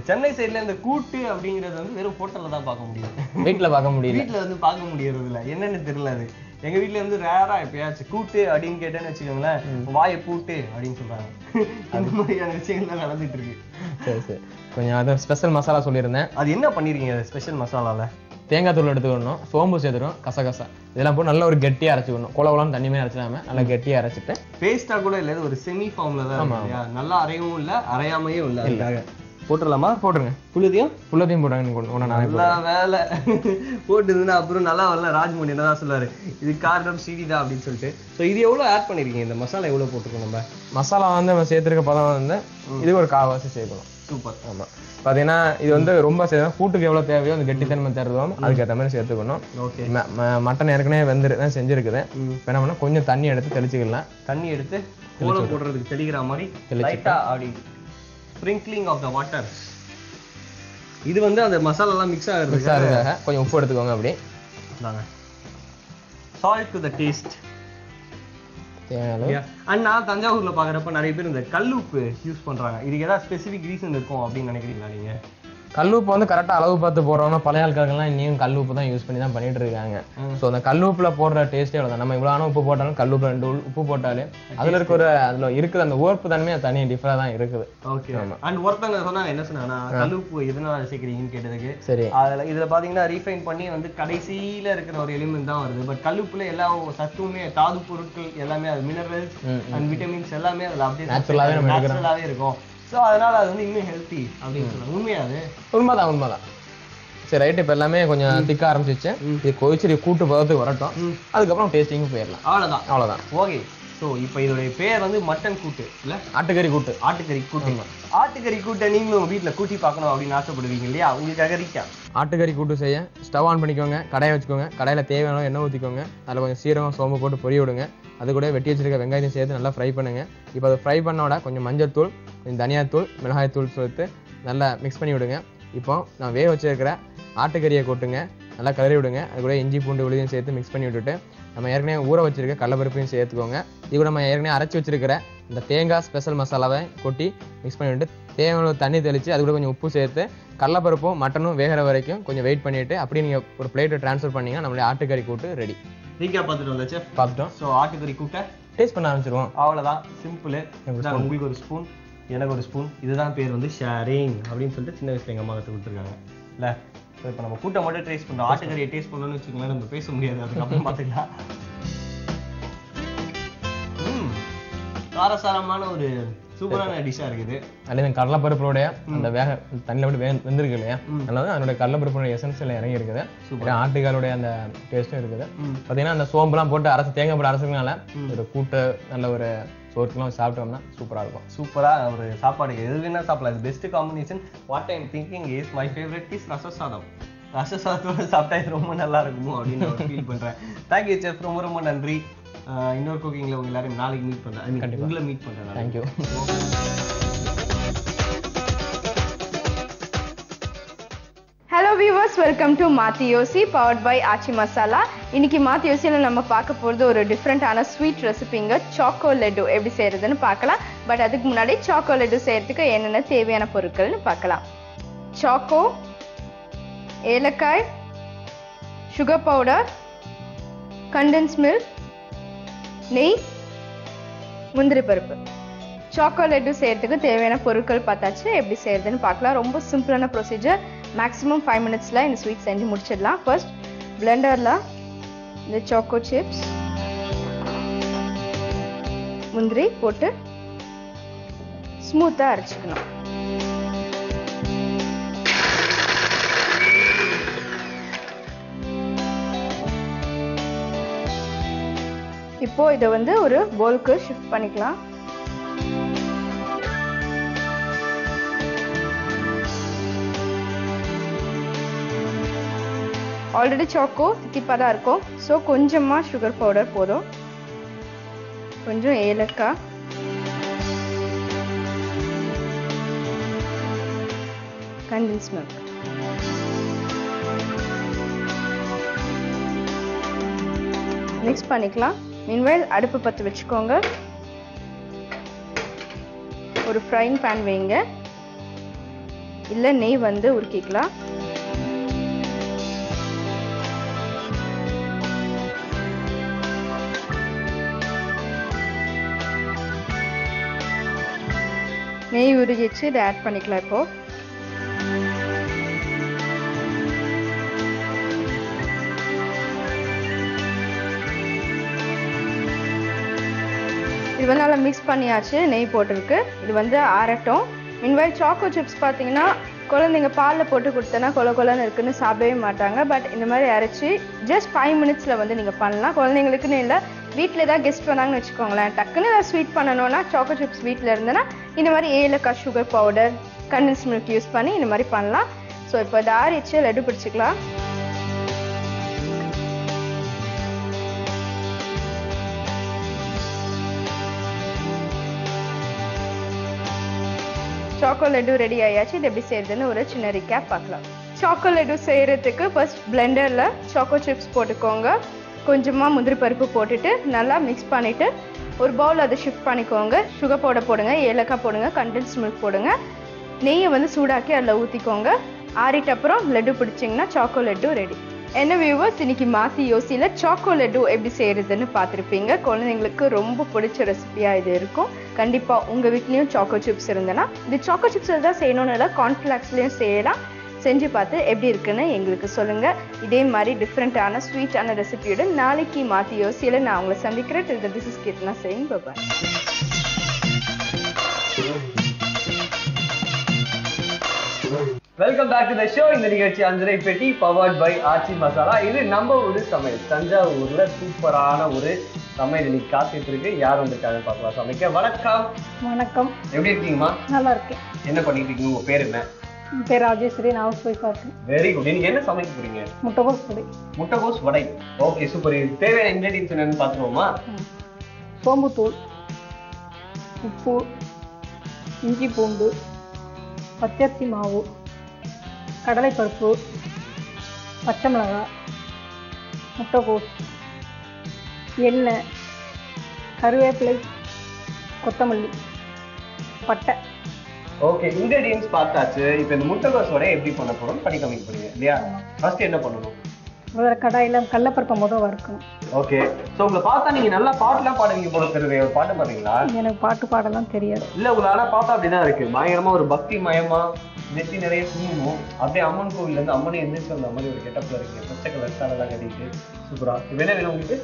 சென்னை சைடுல இந்த கூட்டு அப்படிங்கறது வந்து வெறும் ஹோட்டல்ல தான் பார்க்க முடியும், வீட்டுல பார்க்க முடியல. வீட்டுல வந்து பார்க்க முடியறது இல்ல. என்னன்னு தெரியல. அது எங்க வீட்டுல வந்து ரேரா எப்பயாச்சும் கூட்டு அப்படின்னு கேட்டேன்னு வச்சுக்கோங்களேன், வாயை பூட்டு அப்படின்னு சொல்றாங்க. அந்த மாதிரியான விஷயங்கள் நடந்துட்டு இருக்கு. சரி சரி, கொஞ்சம் அதான் ஸ்பெஷல் மசாலா சொல்லியிருந்தேன். அது என்ன பண்ணிருக்கீங்க ஸ்பெஷல் மசாலால? தேங்காய் தூள் எடுத்துக்கணும், சோம்பு சேர்த்துக்கணும், கசகசா இதெல்லாம் போட்டு நல்லா ஒரு கெட்டியா அரைச்சிக்கணும். குளகுளம் தண்ணி மாதிரி அரைச்சிடாம நல்லா கெட்டியா அரைச்சிட்டு, பேஸ்டா கூட இல்ல, ஒரு செமி ஃபார்ம்ல தான் இல்லையா, நல்லா அரையவும் இல்ல அரையாமையும் இல்ல. அதுக்காக போட்டுடலாமா? போட்டுருங்க. புள்ளதையும் போடுறாங்க. நல்லா வேலை போட்டுதுன்னா அப்புறம் நல்லா வரல. ராஜ்மோகன் என்னதான் சொல்லுவாரு, இது காரணம் ஸ்ரீவிதா அப்படின்னு சொல்லிட்டு. ஸோ இது எவ்வளவு ஆட் பண்ணிருக்கீங்க? இந்த மசாலா எவ்வளவு போட்டுருக்கோம்? நம்ம மசாலா வந்து நம்ம சேர்த்துருக்க பதம் வந்து இது ஒரு காவாசி சேர்க்கணும். சூப்பர். ஆமா, பாத்தீங்கன்னா இது வந்து ரொம்ப சேர்த்தா கூட்டுக்கு எவ்வளவு தேவையோ அந்த கெட்டித்தன்மை தருவோம், அதுக்கு ஏற்ற மாதிரி சேர்த்துக்கணும். ஓகே, மட்டன் ஏற்கனவே வெந்துருதான் செஞ்சிருக்குது. இப்போ என்ன பண்ணா கொஞ்சம் தண்ணி எடுத்து தெளிச்சுக்கலாம். தண்ணி எடுத்து கோலம் போடுறதுக்கு தெளிக்கிற மாதிரி லைட்டா அப்படி ஸ்ப்ரிங்க்லிங் ஆஃப் த வாட்டர். இது வந்து அந்த மசாலா எல்லாம் மிக்ஸ் ஆகுறதுக்காக கொஞ்சம் உப்பு எடுத்துக்கோங்க. அப்படி salt to the taste. And நான் தஞ்சாவூர்ல பாக்குறப்ப நிறைய பேர் இந்த கல்லுப்பு யூஸ் பண்றாங்க. இதுக்கு ஏதாவது ஸ்பெசிபிக் ரீசன் இருக்கும் அப்படின்னு நினைக்கிறீங்களா நீங்க? கல்லுப்பு வந்து கரெக்டா அளவு பார்த்து போடுறோம்னா பழைய ஆட்கள்லாம் இன்னும் கல்லுப்பு தான் யூஸ் பண்ணி தான் பண்ணிட்டு இருக்காங்க. ஸோ அந்த கல்லுப்புல போடுற டேஸ்டே அவ்வளோதான். நம்ம இவ்வளோ உப்பு போட்டாலும் கல்லுப்பு 2 உப்பு போட்டாலே அதுல இருக்க ஒரு அதுல இருக்குது அந்த உவர்ப்பு தன்மையா தனி டிஃபரா தான் இருக்குது. ஓகே. அண்ட் ஒருத்தவங்க சொன்னாங்க என்ன சொன்னாங்கன்னா, கல்லுப்பு எதனால சேர்க்கிறீங்கன்னு கேட்டதுக்கு, சரி அதுல இதுல பாத்தீங்கன்னா ரீஃபைன் பண்ணி வந்து கடைசியில இருக்கிற ஒரு எலிமெண்ட் தான் வருது. பட் கல்லுப்புல எல்லா சத்துமே தாது பொருட்கள் எல்லாமே, அது மினரல்ஸ் அண்ட் விட்டமின்ஸ் எல்லாமே அதுல அப்படியே நேச்சுரலாவே இருக்கும். ஸோ அதனால அது வந்து இன்னும் ஹெல்த்தி அப்படின்னு சொல்லுவாங்க. உண்மையா? அது உண்மைதான். சரி ரைட், இப்போ எல்லாமே கொஞ்சம் திக்க ஆரம்பிச்சிச்சு. இது கொதிச்சு கூட்டு பதத்துக்கு வரட்டும், அதுக்கப்புறம் டேஸ்டிங்கும் போயிடலாம். அவ்வளோதான். ஓகே. ஸோ இப்போ இதோடைய பேர் வந்து மட்டன் கூட்டு இல்ல, ஆட்டுக்கறி கூட்டு. ஆட்டுக்கறி கூட்டை நீங்களும் வீட்டில் கூட்டி பார்க்கணும் அப்படின்னு ஆசைப்படுவீங்க இல்லையா? உங்களுக்காக ரீக்கா ஆட்டுக்கறி கூட்டு செய்ய ஸ்டவ் ஆன் பண்ணிக்கோங்க, கடாயை வச்சுக்கோங்க. கடாயில் தேவையான எண்ணெய் ஊற்றிக்கோங்க. அதில் கொஞ்சம் சீரகம் சோம்பு போட்டு பொரிய விடுங்க. அது கூட வெட்டி வச்சிருக்க வெங்காயத்தையும் சேர்த்து நல்லா ஃப்ரை பண்ணுங்க. இப்போ அதை ஃப்ரை பண்ணோட கொஞ்சம் மஞ்சள்தூள், கொஞ்சம் தனியாத்தூள், மிளகாய்த்தூள் சேர்த்து நல்லா மிக்ஸ் பண்ணி விடுங்க. இப்போ நான் வேக வச்சிருக்கிற ஆட்டுக்கறியை கொட்டுங்க, நல்லா கிளறி விடுங்க. அது கூட இஞ்சி பூண்டு விழுதையும் சேர்த்து மிக்ஸ் பண்ணி விட்டுட்டு நம்ம ஏற்கனவே ஊற வச்சிருக்க கடலைப்பருப்பையும் சேர்த்துக்கோங்க. இது கூட நம்ம ஏற்கனவே அரைச்சி வச்சிருக்கிற இந்த தேங்காய் ஸ்பெஷல் மசாலாவை கொட்டி மிக்ஸ் பண்ணி விட்டு தேவையான தண்ணி தெளித்து அது கூட கொஞ்சம் உப்பு சேர்த்து கடலைப்பருப்பும் மட்டனும் வேகிற வரைக்கும் கொஞ்சம் வெயிட் பண்ணிட்டு அப்படியே நீங்கள் ஒரு பிளேட்டை ட்ரான்ஸ்ஃபர் பண்ணீங்கன்னா நம்மளுடைய ஆட்டுக்கறி கூட்டு ரெடி. ரீக்கா பார்த்துட்டு வந்தாச்சு, பார்த்துட்டோம். ஸோ ஆட்டுக்கறி கூட்டை டேஸ்ட் பண்ண ஆரம்பிச்சிருவோம். அவ்வளோதான், சிம்பிள். உங்களுக்கு ஒரு ஸ்பூன், எனக்கு ஒரு ஸ்பூன். இதுதான் பேர் வந்து ஷேரிங் அப்படின்னு சொல்லிட்டு சின்ன வயசுல எங்கள் அம்மா கற்று கொடுத்துருக்காங்க இல்லை. ஸோ இப்போ நம்ம கூட்டை மட்டும் டேஸ்ட் பண்ணுறோம். ஆட்டுக்கறியை டேஸ்ட் பண்ணணும்னு வச்சுக்கோங்களேன், நம்ம பேச முடியாது, அதுக்கப்புறம் பார்த்துக்கலாம். காரசாரமான ஒரு சூப்பரான டிஷ்ஷா இருக்குது. அதுல கடலைப்பருப்போடைய அந்த வேக தண்ணியில விட்டு வெந்திருக்கு இல்லையா, அதனால அதனுடைய கடலைப்பருப்போட எசன்ஸ்ல இறங்கி இருக்குது. ஆட்டுக்காலுடைய அந்த டேஸ்டும் இருக்குது. பாத்தீங்கன்னா அந்த சோம்புலாம் போட்டு அரைச்சு தேங்காய் போட்டு அரைச்சதுனால ஒரு கூட்டு நல்ல ஒரு சோற்றுலாம் சாப்பிட்டோம்னா சூப்பரா இருக்கும். சூப்பரா ஒரு சாப்பாடு எது வேணா சாப்பிடலாம். இது best combination. What I am thinking is my favourite is ரசசாதம். ரசசாதத்தோட சாப்பிட்டா இது ரொம்ப நல்லா இருக்குமோ அப்படின்னு ஃபீல் பண்றேன். தேங்க்யூ செஃப், ரொம்ப ரொம்ப நன்றி. இன்னொரு குக்கிங்ல உங்க எல்லாரும் நாளைக்கு மீட் பண்றேன். உங்களை மீட் பண்றேன். Thank you. Hello viewers, welcome to Mathiyosi powered by Aachi Masala. இன்னைக்கு மாத்தியோசியில் நம்ம பார்க்க போகிறது ஒரு டிஃப்ரெண்ட்டான ஸ்வீட் ரெசிபிங்க, சாக்கோ லட்டு எப்படி செய்யறதுன்னு பார்க்கலாம். பட் அதுக்கு முன்னாடி சாக்கோ லட்டு செய்யறதுக்கு என்னென்ன தேவையான பொருட்கள்னு பார்க்கலாம். சாக்கோ, ஏலக்காய், சுகர் பவுடர், கண்டென்ஸ் மில்க், நெய், முந்திரி பருப்பு. சாக்கோ லட்டு செய்யறதுக்கு தேவையான பொருட்கள் பார்த்தாச்சு. எப்படி செய்யறதுன்னு பார்க்கலாம். ரொம்ப சிம்பிளான ப்ரொசீஜர். மேக்ஸிமம் 5 மினிட்ஸ்ல இந்த ஸ்வீட் செஞ்சு முடிச்சிடலாம். ஃபர்ஸ்ட் பிளெண்டர்ல இந்த சாக்கோ சிப்ஸ், முந்திரி போட்டு ஸ்மூத்தா அரைச்சிக்கணும். இப்போ இதை வந்து ஒரு பவுலுக்கு ஷிஃப்ட் பண்ணிக்கலாம். ஆல்ரெடி சாக்கோ தித்திப்பா தான் இருக்கும். ஸோ கொஞ்சமா சுகர் பவுடர் போதும், கொஞ்சம் ஏலக்காய், கண்டென்ஸ் மில்க். மிக்ஸ் பண்ணிக்கலாம். மீன்வைல் அடுப்பு பற்ற வச்சுக்கோங்க. ஒரு ஃப்ரைங் பேன் வைங்க, இல்லை நெய் வந்து உருக்கிக்கலாம். நெய் உருகிச்சு, இதை ஆட் பண்ணிக்கலாம். இப்போ இது வந்து நல்லா மிக்ஸ் பண்ணியாச்சு. நெய் போட்டிருக்கு. இது வந்து ஆறட்டும். மீன்வைல் சாக்கோ சிப்ஸ் பார்த்தீங்கன்னா குழந்தைங்க பாலில் போட்டு கொடுத்தனா கொல கொலன்னு இருக்குன்னு சாப்பிடவே மாட்டாங்க. பட் இந்த மாதிரி அரைச்சி ஜஸ்ட் 5 மினிட்ஸில் வந்து நீங்கள் பண்ணலாம். குழந்தைங்களுக்குன்னு இல்லை, வீட்டில் ஏதாவது கெஸ்ட் வந்தாங்கன்னு வச்சுக்கோங்களேன், டக்குன்னு ஏதாவது ஸ்வீட் பண்ணணும்னா சாக்கோ சிப்ஸ் வீட்டில் இருந்தேன்னா இந்த மாதிரி ஏலக்காய், sugar powder, condense milk use பண்ணி இந்த மாதிரி பண்ணலாம். ஸோ இப்போ இதை ஆறிச்சு லட்டு பிடிச்சிக்கலாம். சாக்கோ லட்டு ரெடி ஆயாச்சு. இது எப்படி செய்யறதுன்னு ஒரு சின்ன ரீகேப் பார்க்கலாம். சாக்கோ லட்டு செய்யறதுக்கு ஃபர்ஸ்ட் பிளெண்டர்ல சாக்கோ சிப்ஸ் போட்டுக்கோங்க. கொஞ்சமா முந்திரி பருப்பு போட்டுட்டு நல்லா மிக்ஸ் பண்ணிட்டு ஒரு பவுல் அதை ஷிஃப்ட் பண்ணிக்கோங்க. சுகர் பவுடர் போடுங்க, ஏலக்காய் போடுங்க, கண்டென்ஸ் மில்க் போடுங்க. நெய்யை வந்து சூடாக்கி அதில் ஊற்றிக்கோங்க. ஆறிட்ட அப்புறம் லட்டு பிடிச்சிங்கன்னா சாக்கோ லட்டு ரெடி. என்ன வியூவர்ஸ், இன்னைக்கு மாத்தி யோசியில சாக்கோ லட்டு எப்படி செய்யறதுன்னு பார்த்துருப்பீங்க. குழந்தைங்களுக்கு ரொம்ப பிடிச்ச ரெசிபியா இது இருக்கும். கண்டிப்பா உங்க வீட்லயும் சாக்கோ சிப்ஸ் இருந்தனா இது சாக்கோ சிப்ஸ் தான் செய்யணும்னு இல்லை, கார்ன்ஃபிளாக்ஸ்லயும் செய்யலாம். செஞ்சு பார்த்து எப்படி இருக்குன்னு எங்களுக்கு சொல்லுங்க. இதே மாதிரி டிஃப்ரெண்டான ஸ்வீட்டான ரெசிபியோட நாளைக்கு மாத்தி யோசியில நான் உங்களை சந்திக்கிறேன். This is Keerthana saying bye bye. Welcome back to the show. இந்த நிகழ்ச்சி அஞ்சரை பெட்டி பவர்ட் பை ஆச்சி மசாலா. இது நம்ம ஊரு சமையல். தஞ்சாவூர்ல சூப்பரான ஒரு சமையல் இன்னைக்கு காத்துட்டு இருக்கு. யார் வந்திருக்காங்க பார்க்கலாம் சமைக்க. வணக்கம். வணக்கம். எப்படி இருக்கீங்கம்மா? நல்லா இருக்கேன். என்ன பண்ணிட்டு இருக்கீங்க? உங்க பேர் என்ன? என் பேர் ராஜேஸ்வரி. நான் ஹவுஸ் ஒய்ஃபா இருக்கேன். Very good. இன்னைக்கு என்ன சமைக்க போறீங்க? முட்டைகோஸ் வடை. முட்டைகோஸ் வடை. Okay super. இது தேவையான இன்கிரிடியன்ஸ் என்னன்னு பார்த்துருவோமா? சோம்புத்தூள், உப்பு, இஞ்சி பூண்டு, பச்சரிசி மாவு, கடலைப்பருப்பு, பச்சை மிளகாய், முட்டைகோஸ், எண்ணெய், கருவேப்பிலை, கொத்தமல்லி, பட்டை. ஓகே, இன்கிரிடியன்ஸ் பார்த்தாச்சு. இப்போ இந்த முட்டைகோஸ் வடை எப்படி பண்ண போறோம் பண்ணி காமிக்க போறீங்க இல்லையா? ஃபர்ஸ்ட் என்ன பண்ணணும்? முதல்ல கடாயில கடலைப்பருப்பை முதல் வறுக்கணும். ஓகே. சோ உங்களை பார்த்தா நீங்க நல்லா பாட்டுலாம் பாடுவீங்க போல தெரியுது. ஒரு பாட்டு பாடுறீங்களா? எனக்கு பாட்டு பாடலாம் தெரியாது. இல்ல உங்களை ஆனா பார்த்தா அப்படிதான் இருக்கு. பயங்கரமா ஒரு பக்தி மயமா, நெத்தி நிறைய குங்குமம், அப்படியே அம்மன் கோவில்ல இருந்து அம்மனை எந்திரிச்சு வந்த மாதிரி ஒரு கெட்டப்ல இருக்கு. பச்சை கலர் சாலெல்லாம் கட்டிட்டு சூப்பரா. இப்போ என்ன வேணும் உங்களுக்கு?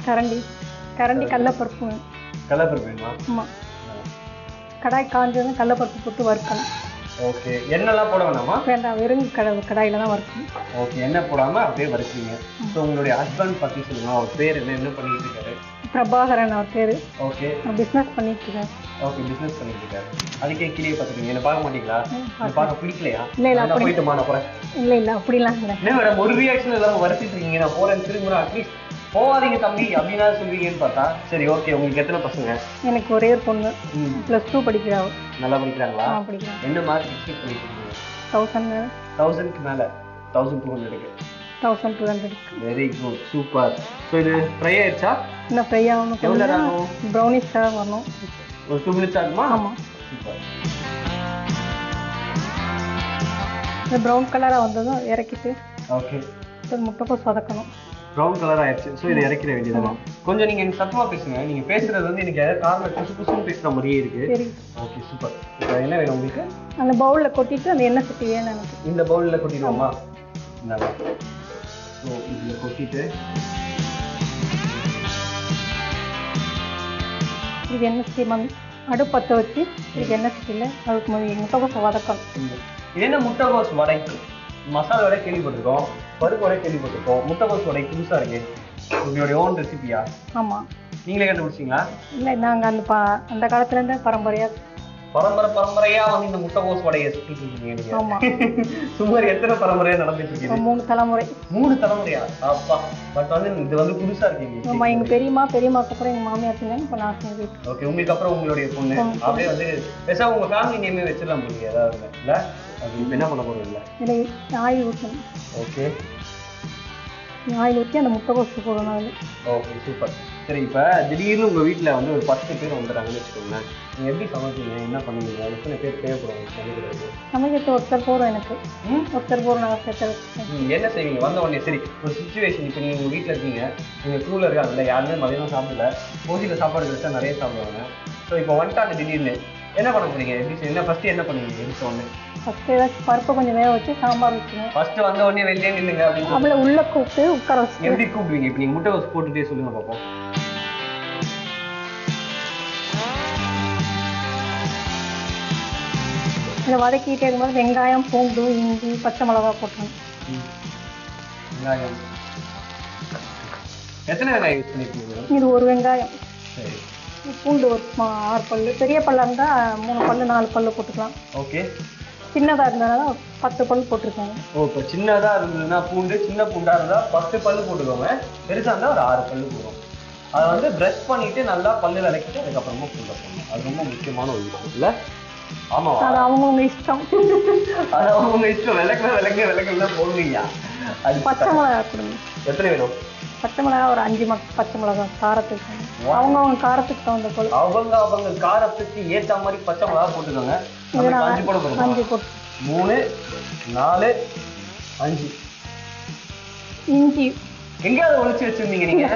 கரண்டி கடலைப்பருப்பு வேணும். கடலைப்பருப்பு வேணுமா? ஆமா. கடாய் காஞ்சதும் கடலைப்பருப்பு போட்டு வறுக்கணும். ஓகே. எண்ணெய்லாம் போட வேணாமா? வேண்டாம், வெறும் கடாயில தான் வறுக்கணும். ஓகே. எண்ணெய் போடாம அப்படியே வறுக்கிறீங்க. ஸோ உங்களுடைய ஹஸ்பண்ட் பத்தி சொல்லுங்க. அவர் பேர் என்ன பண்ணிட்டு இருக்காரு? பிரபாகரன் அவர் பேரு. ஓகே. பிசினஸ் பண்ணிட்டு இருக்காரு. ஓகே, பிசினஸ் பண்ணிட்டு இருக்காரு. அதுக்கே கிளியே பார்த்துருக்கீங்க. என்ன பார்க்க மாட்டீங்களா? பார்க்க பிடிக்கலையா? இல்ல நான் போயிட்டுமா நான் போறேன். இல்ல அப்படிலாம் இல்லை. என்ன மேடம் ஒரு ரியாக்ஷன் இல்லாம வருத்திட்டு இருக்கீங்க? நான் போறேன் திரும்ப அட்லீஸ்ட் போவாதீங்க தம்பி அப்படின்னா சொல்வீங்கன்னு பார்த்தா. சரி ஓகே. உங்களுக்கு எத்தனை பசங்க? எனக்கு ஒரே ஒரு பொண்ணு. +2 படிக்கிறாங்க. நல்லா படிக்கிறாங்களா? படிக்கிறாங்க. என்ன மார்க் எக்ஸ்பெக்ட் பண்ணிட்டு இருக்கீங்க? 1000க்கு மேல 1200 1200. Very good, super. ஸோ இது ஃப்ரை ஆயிடுச்சா? இன்னும் ஃப்ரை ஆகணும். எவ்வளோ நேரம் ஆகும்? ப்ரௌனிஷ் கலர் வரணும். ஒரு 2 minutes ஆகுமா? ஆமா. இந்த ப்ரௌன் கலரா வந்ததும் இறக்கிட்டு ஓகே முட்டைக்கோஸ் வதக்கணும். ப்ரௌன் கலர் ஆயிடுச்சு. ஸோ இதை இறக்கிட வேண்டியதுதான். கொஞ்சம் நீங்க எனக்கு சத்தமா பேசுங்க. நீங்க பேசுறது வந்து எனக்கு ஏதாவது காரணம் புதுசு புதுசுன்னு பேசுற மாதிரியே இருக்கு. சரி. Okay super. இப்போ என்ன வேணும் உங்களுக்கு? அந்த பவுல்ல கொட்டிட்டு அந்த எண்ணெய் சட்டி வேணும் எனக்கு. இந்த பவுல்ல கொட்டிடுவோமா? இந்தாங்க. ஸோ இதுல கொட்டிட்டு இது எண்ணெய் சட்டி அடுப்பு பற்ற வச்சு இதுக்கு எண்ணெய் சட்டியில் அதுக்கு முட்டைக்கோஸ் வதக்கணும். இது என்ன முட்டைக்கோஸ் வடை? மசாலா வடை கேள்விப்பட்டிருக்கோம், பருப்பு வடை கேள்விப்பட்டிருக்கோம், முட்டைக்கோஸ் வடை புதுசா இருக்கு. உங்களுடைய ஓன் ரெசிபியா? ஆமா. நீங்களே கண்டுபிடிச்சிங்களா? இல்லை, நாங்கள் அந்த காலத்துலேருந்து பரம்பரையா வந்து இந்த முட்டைக்கோஸ் வடையை சுற்றிட்டு இருக்கீங்க நீங்க. ஆமா. சுமார் எத்தனை பரம்பரையா நடந்துட்டு இருக்கீங்க? 3 தலைமுறை. 3 தலைமுறையா? அப்பா. பட் வந்து இது வந்து புதுசா இருக்கீங்க. ஆமா, எங்க பெரியம்மாக்கு அப்புறம் எங்க மாமியார் செஞ்சாங்க, இப்போ நான் செஞ்சேன். ஓகே, உங்களுக்கு அப்புறம் உங்களுடைய பொண்ணு அப்படியே வந்து பேச உங்க ஃபேமிலி நேமே வச்சிடலாம் போறீங்க ஏதாவது இல்ல? அது இப்போ என்ன பண்ண போறோம் இல்ல? இல்லை, ஆயில் ஊற்றணும். ஓகே, ஆயில் ஊற்றி அந்த முட்டைக்கோஸ் போடணும் அதில். Okay super. சரி, இப்போ திடீர்னு உங்கள் வீட்டில் வந்து ஒரு 10 பேர் வந்துடுறாங்கன்னு வச்சுக்கோங்களேன், நீங்கள் எப்படி சமைப்பீங்க? என்ன பண்ணுவீங்க? எத்தனை பேர் தேவைப்படுவாங்க சமைக்கிறது? சமைக்கிறது ஒருத்தர் போகிறோம், எனக்கு ஒருத்தர் போகிறோம். நான் சேர்த்து என்ன செய்வீங்க வந்த உடனே? சரி, ஒரு சுச்சுவேஷன், இப்போ நீங்கள் உங்கள் வீட்டில் இருக்கீங்க, நீங்கள் க்ரூவில் இருக்காங்கல்ல, யாருமே மதியம் சாப்பிடல, போதியில் சாப்பாடு வச்சா நிறைய சாப்பிடுவாங்க. ஸோ இப்போ வந்துட்டாங்க திடீர்னு, என்ன பண்ண போறீங்க? எப்படி என்ன ஃபஸ்ட்டு என்ன பண்ணுவீங்க? எடுத்த உடனே ஃபஸ்ட்டு ஏதாச்சும் பருப்பை கொஞ்சம் வேக வச்சு சாம்பார் வச்சுருவேன். ஃபஸ்ட்டு வந்த உடனே வெளியே நில்லுங்க அப்படின்னு அவளை உள்ளே கூப்பிட்டு உட்கார வச்சு. எப்படி கூப்பிடுவீங்க? இப்போ நீங்கள் முட்டைக்கோஸ் போட்டுட்டே சொல்லுங்க பார்ப்போம். இதை வதக்கிட்டே இருக்கும்போது வெங்காயம், பூண்டு, இஞ்சி, பச்சை மிளகா போட்டணும். வெங்காயம் எத்தனை வெங்காயம் யூஸ் பண்ணிருக்கீங்க? இது ஒரு வெங்காயம். சரி. பூண்டு ஒரு 6 பல்லு, பெரிய பல்லா இருந்தால் 3 பல்லு 4 பல்லு போட்டுக்கலாம். ஓகே. சின்னதாக இருந்தாலும் 10 பல் போட்டிருக்காங்க. ஓ, இப்போ சின்னதாக இருந்ததுன்னா பூண்டு, சின்ன பூண்டாக இருந்தால் 10 பல்லு போட்டுக்கோங்க, பெருசாக இருந்தால் ஒரு 6 பல்லு போடும். அதை வந்து ப்ரஷ் பண்ணிட்டு நல்லா பல்லு விளக்கிட்டு அதுக்கப்புறமா பூண்டை போடணும். அது ரொம்ப முக்கியமான ஒரு விஷயம் இல்லை? ஆமாம், அது அவங்கவுங்க இஷ்டம். அது அவங்க இஷ்டம். விளக்கலாம் போடுவீங்க. அது பச்சை மிளகா கொடுங்க. எத்தனை வேணும்? பச்சை மிளகா ஒரு 5 பச்சை மிளகா காரத்துக்கு. அவங்க காரத்துக்கு தகுந்த போல. அவங்க காரத்துக்கு ஏற்ற மாதிரி பச்சை மிளகா போட்டுக்கோங்க. 5 போட போகிறோம். 5 போட்டு 3, 4, 5. இஞ்சி எங்கேயாவது ஒழிச்சு வச்சிருந்தீங்க நீங்க?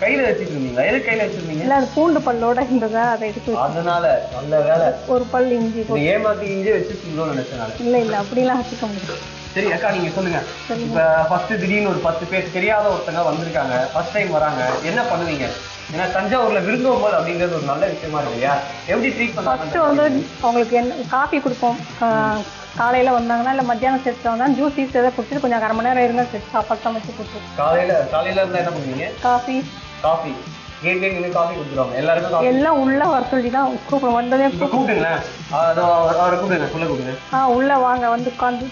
கையில வச்சுட்டு இருந்தீங்களா? எது கையில வச்சிருந்தீங்க? இல்ல, அது பூண்டு பல்லோட இருந்ததா, அதை எடுத்து அதனால நல்ல வேலை. ஒரு பல் இஞ்சி போட்டு ஏமாத்தி இஞ்சி வச்சிருக்கீங்களோன்னு நினைச்சனால. இல்ல அப்படிலாம் வச்சுக்க முடியும். சரி அக்கா, நீங்க சொல்லுங்க. இப்ப ஃபர்ஸ்ட் திடீர்னு ஒரு 10 பேர் தெரியாத ஒருத்தங்க வந்திருக்காங்க, ஃபர்ஸ்ட் டைம் வராங்க, என்ன பண்ணுவீங்க? ஏன்னா தஞ்சாவூர்ல விருந்தோம்பல் அப்படிங்கிறது ஒரு நல்ல விஷயமா இருக்கு இல்லையா? எப்படி ட்ரீட் பண்ணலாம்? ஃபர்ஸ்ட் வந்து அவங்களுக்கு என்ன காஃபி கொடுப்போம். காலையில வந்தாங்கன்னா இல்ல மத்தியானம் சேர்த்து வந்தா ஜூஸ் ஏதாவது குடிச்சிட்டு கொஞ்சம் 1/2 மணி நேரம் இருங்க, சேர்த்து சாப்பாடு சமைச்சு கொடுத்து. காலையில இருந்தா என்ன பண்ணுவீங்க? காஃபி கேட்க காஃபி கொடுத்துருவாங்க எல்லாருக்கும். எல்லாம் உள்ள வர சொல்லி தான் கூப்பிடும். வந்ததே கூப்பிடுங்களேன், அவரை கூப்பிடுங்க, உள்ள கூப்பிடுங்க. உள்ள வாங்க, வந்து உட்காந்து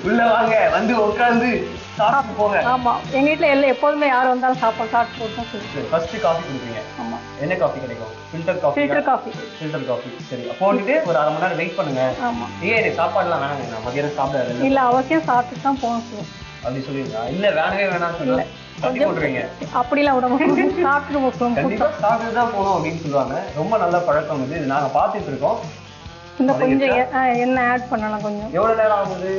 உள்ள வாங்க, வந்து உட்காந்து சாப்பிட்டு போங்க. ஆமா, எங்க வீட்டுல எல்லாம் எப்போதுமே யார் வந்தாலும் சாப்பாடு சாப்பிட்டு போட்டு தான் சொல்லுங்க. ஃபர்ஸ்ட் காஃபி கொடுப்பீங்க? ஆமா. என்ன காஃபி கிடைக்கும்? Filter coffee. சரி, அப்போ வந்துட்டு ஒரு 1/2 மணி நேரம் வெயிட் பண்ணுங்க. ஆமா. எனக்கு சாப்பாடுலாம் வேணாங்க, நான் மதியானம் சாப்பிடாது. இல்ல, அவசியம் சாப்பிட்டு தான் போகணும் அப்படி சொல்லுவீங்களா? இல்ல வேணவே வேணாம் சொல்ல அப்படிலாம் விட மாட்டோம், சாப்பிட்டு தான் போகணும் அப்படின்னு சொல்லுவாங்க. ரொம்ப நல்ல பழக்கம் இது, நாங்க பாத்துட்டு இருக்கோம். இந்த கொஞ்சம் என்ன ஆட் பண்ணலாம் கொஞ்சம். எவ்வளவு நேரம் ஆகுது?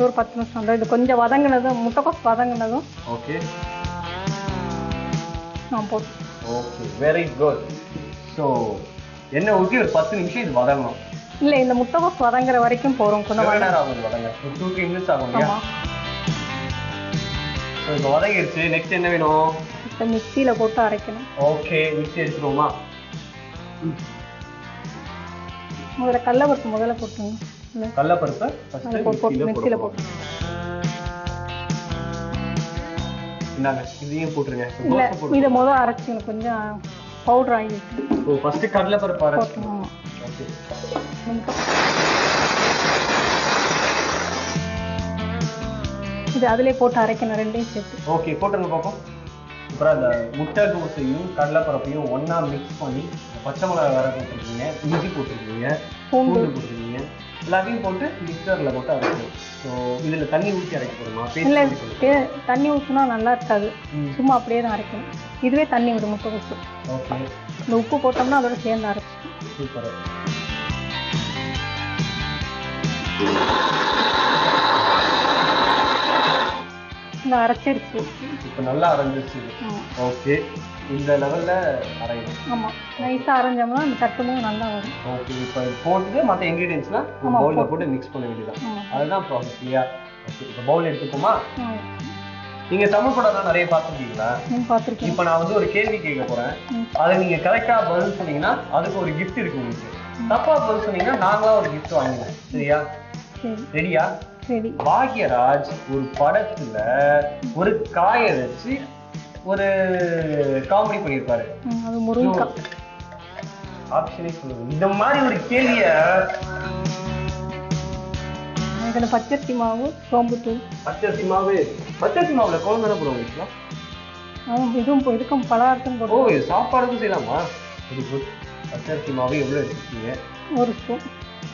ஒரு 10 நிமிஷம். இது கொஞ்சம் வதங்கினதும், முட்டைக்கோஸ் வதங்கினதும். ஓகே, நான் போட்டு. Okay, very good. ஸோ எண்ணெய் ஊற்றி ஒரு 10 நிமிஷம் இது வதங்கணும். இல்ல, இந்த முட்டைக்கோஸ் வதங்குற வரைக்கும் போறோம். கொஞ்சம் நேரம் ஆகுது வதங்க, ஒரு 2-3 மினிட்ஸ் ஆகும் இல்லையா? இப்போ வதங்கிடுச்சு. நெக்ஸ்ட் என்ன வேணும்? இப்போ மிக்சியில் போட்டு அரைக்கணும். ஓகே, மிக்சி எடுத்துருவோமா? முதல்ல கடலைப்பருப்பு போட்டுருங்க. கடலைப்பருப்பை மிக்சியில் போட்டு இந்தாங்க, இதையும் போட்டுருங்க. இல்லை, இதை முதல் அரைச்சிக்கணும், கொஞ்சம் பவுடர் ஆகிடுச்சு. ஓ, ஃபர்ஸ்ட் கடலைப்பருப்பு அரைச்சிக்கணும். ஓகே, இது அதிலே போட்டு அரைக்கணும், ரெண்டையும் சேர்த்து. ஓகே, போட்டுருங்க பார்ப்போம். அப்புறம் அந்த முட்டைக்கோசையும் கடலைப்பருப்பையும் ஒன்றா மிக்ஸ் பண்ணி பச்சை மிளகாய் வேற போட்டுருக்கீங்க, இஞ்சி போட்டுருக்கீங்க, பூண்டு போட்டுருக்கீங்க, எல்லாத்தையும் போட்டு மிக்சர்ல போட்டு அரைக்கணும். ஸோ இதுல தண்ணி ஊற்றி அரைக்க போறோமா? இல்லை தண்ணி ஊற்றினா நல்லா இருக்காது, சும்மா அப்படியே தான் அரைக்கணும். இதுவே தண்ணி விடும் முட்டைகோசு. ஓகே. இந்த உப்பு போட்டோம்னா அதோட சேர்ந்து அரைச்சி. சூப்பர். இந்த அரைச்சிருச்சு, இப்போ நல்லா அரைஞ்சிருச்சு. ஓகே, இந்த லெவல்ல அரையணும். ஆமாம், நைஸாக அரைஞ்சோம்னா அந்த தட்டுமும் நல்லா வரும். ஓகே, இப்போ போட்டுட்டு மற்ற இன்க்ரீடியன்ஸ்லாம் பவுலில் போட்டு மிக்ஸ் பண்ண வேண்டியதான். அதுதான் ப்ராசஸ் இல்லையா? ஓகே, இப்போ பவுல் எடுத்துப்போமா? நீங்க தமிழ் படம்லாம் நிறைய பார்த்துருக்கீங்களா? பார்த்துருக்கேன். இப்போ நான் வந்து ஒரு கேள்வி கேட்க போறேன், அதை நீங்க கரெக்டா பதில் சொன்னீங்கன்னா அதுக்கு ஒரு கிஃப்ட் இருக்கு உங்களுக்கு. தப்பா பதில் சொன்னீங்கன்னா நாங்களா ஒரு கிஃப்ட் வாங்கினேன். சரியா? ரெடியா? சரி. பாக்யராஜ் ஒரு படத்துல ஒரு காயை வச்சு ஒரு காமெடி பண்ணியிருப்பாரு. அது முருங்கக்காய். ஆப்ஷனே சொல்லுங்க. இந்த மாதிரி ஒரு கேள்விய பச்சரிசி மாவு, சோம்புத்தூள். பச்சரிசி மாவு, பச்சரிசி மாவுல குழம்பு தானே போடுவாங்க? இதுக்கும் பலகாரத்தும் போடுவோம். ஓ, சாப்பாடுக்கும் செய்யலாமா? Very good. பச்சரிசி மாவு எவ்வளவு எடுத்துக்கீங்க? ஒரு ஸ்பூன்.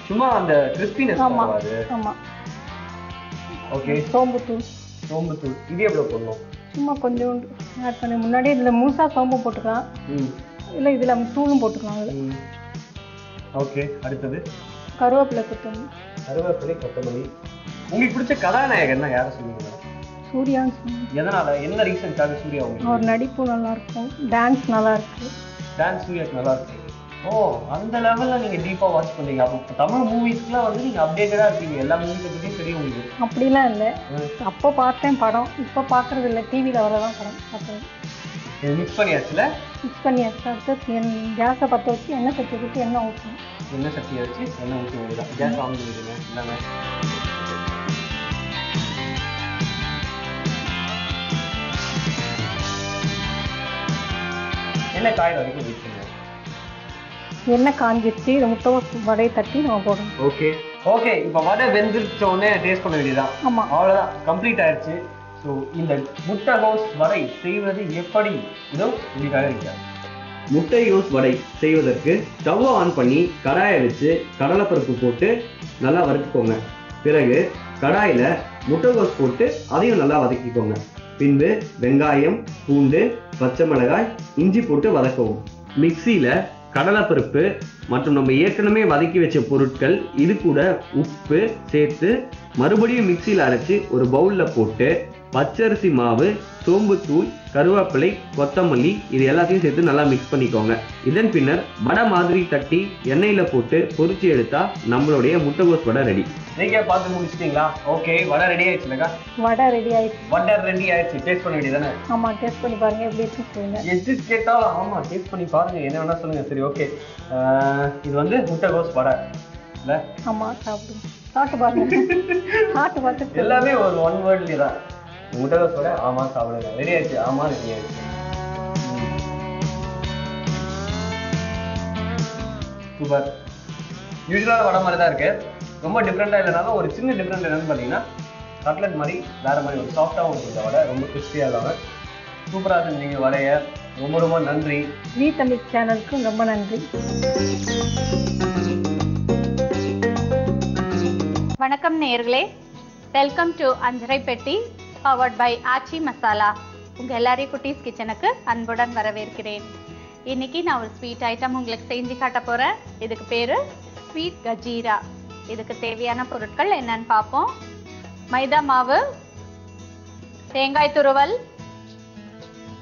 சும்மா அந்த கிறிஸ்பினஸ் வராது. ஆமா. ஓகே. சோம்புத்தூள். சோம்புத்தூள் இது எவ்வளவு போடணும்? சும்மா கொஞ்சம் ஆட் பண்ணி, முன்னாடி இதுல முழுசா சோம்பு போட்டுக்கலாம், இல்ல இதுல தூளும் போட்டுக்கலாம். ஓகே. அடுத்தது கருவேப்பிலை, கொத்தமல்லி. கருவேப்பிலை, கொத்தமல்லி. உங்களுக்கு பிடிச்ச கதாநாயகன்னா யாரை சொல்லுவீங்க? சூர்யான்னு சொல்லுங்க. எதனால, என்ன ரீசனுக்காக சூர்யா உங்களுக்கு? அவர் நடிப்பு நல்லா இருக்கும், டான்ஸ் நல்லா இருக்கு. டான்ஸ் சூர்யாக்கு நல்லா இருக்கு. ஓ, அந்த லெவல்ல நீங்க டீப்பா வாட்ச் பண்ணீங்க. அப்போ தமிழ் மூவிஸ்க்குலாம் வந்து நீங்க அப்டேட்டடா இருக்கீங்க, எல்லா மூவிஸை பத்தியும் தெரியும் உங்களுக்கு. அப்படிலாம் இல்லை, அப்போ பார்த்தேன் படம், இப்போ பார்க்கறது இல்லை, டிவியில் வரதான் படம் பார்க்குறது. இது மிக்ஸ் பண்ணியாச்சுல? மிக்ஸ் பண்ணியாச்சு. அடுத்து கேஸை பற்ற வச்சு எண்ணெய் சட்டி வச்சு எண்ணெய் ஊற்றணும். எண்ணெய் சட்டியை வச்சு எண்ணெய் ஊற்றி வேண்டியதான். கேஸ் ஆன் பண்ணிடுங்க. இந்தாங்க. எண்ணெய் காய் வரைக்கும் வெயிட் பண்ணுங்க. எண்ணெய் காஞ்சிச்சு, இதை முட்டைகோஸ் வடையை தட்டி நம்ம போடணும். Okay okay. இப்போ வடை வெந்துருச்சோடனே டேஸ்ட் பண்ண வேண்டியதான். ஆமாம், அவ்வளோதான், கம்ப்ளீட் ஆயிடுச்சு. ஸோ இந்த முட்டைகோஸ் வடை செய்வது எப்படி இதோ உங்களுக்காக இருக்கிறார். முட்டைகோஸ் வடை செய்வதற்கு ஸ்டவ் ஆன் பண்ணி கடாயை வச்சு கடலைப்பருப்பு போட்டு நல்லா வறுத்துக்கோங்க. பிறகு கடாயில முட்டைகோஸ் போட்டு அதையும் நல்லா வதக்கிக்கோங்க. பின்பு வெங்காயம், பூண்டு, பச்சை மிளகாய், இஞ்சி போட்டு வதக்கவும். மிக்சியில கடலைப்பருப்பு மற்றும் நம்ம ஏற்கனவே வதக்கி வச்ச பொருட்கள் இது கூட உப்பு சேர்த்து மறுபடியும் மிக்சியில் அரைச்சி ஒரு பவுல்ல போட்டு பச்சரிசி மாவு, சோம்புத்தூள், கருவேப்பிலை, கொத்தமல்லி இது எல்லாத்தையும் சேர்த்து நல்லா மிக்ஸ் பண்ணிக்கோங்க. இதன் பின்னர் வடை மாதிரி தட்டி எண்ணெயில போட்டு பொரிச்சு எடுத்தா நம்மளுடைய முட்டைகோஸ் வடை ரெடி. நீங்க பார்த்து முடிச்சிட்டீங்களா? ஓகே, வடை ரெடி ஆயிடுச்சுலக்கா? வடை ரெடி ஆயிடுச்சு. வடை ரெடி ஆயிடுச்சு. டேஸ்ட் பண்ண வேண்டியதானே? ஆமா, டேஸ்ட் பண்ணி பாருங்க, எப்படி இருக்குன்னு சொல்லுங்க. எது கேட்டாலும் ஆமா டேஸ்ட் பண்ணி பாருங்க, என்ன வேணா சொல்லுங்க. சரி, ஓகே. இது வந்து முட்டைகோஸ் வடை இல்ல? ஆமா, சாப்பிடுங்க, சாப்பிட்டு பாருங்க. சாப்பிட்டு பார்த்து எல்லாமே ஒரு ஒன் வேர்ட்லயே தான். முட்டைகோஸ் வடை ஆமா சாப்பிடுங்க. ரெடி ஆயிடுச்சு. ஆமா, ரெடி ஆயிடுச்சு. சூப்பர். யூஸ்வலான வடை மாதிரி தான் இருக்கு, ரொம்ப டிஃப்ரெண்டா இல்லைனாலும் ஒரு சின்ன டிஃப்ரெண்ட் என்னன்னு பார்த்தீங்கன்னா கட்லட் மாதிரி வேற மாதிரி ஒரு சாஃப்டாகவும் இருக்கும். இந்த வடை ரொம்ப கிறிஸ்பியாக இல்லாமல் சூப்பராக செஞ்சீங்க வடையை. ரொம்ப ரொம்ப நன்றி. வி தமிழ் சேனலுக்கு ரொம்ப நன்றி. வணக்கம் நேயர்களே, வெல்கம் டு அஞ்சரை பெட்டி பவர்ட் பை ஆச்சி மசாலா. உங்க எல்லாரையும் குட்டீஸ் கிச்சனுக்கு அன்புடன் வரவேற்கிறேன். இன்னைக்கு நான் ஒரு ஸ்வீட் ஐட்டம் உங்களுக்கு செஞ்சு காட்ட போறேன். இதுக்கு பேரு ஸ்வீட் கஜீரா. இதுக்கு தேவையான பொருட்கள் என்னன்னு பார்ப்போம். மைதா மாவு, தேங்காய் துருவல்,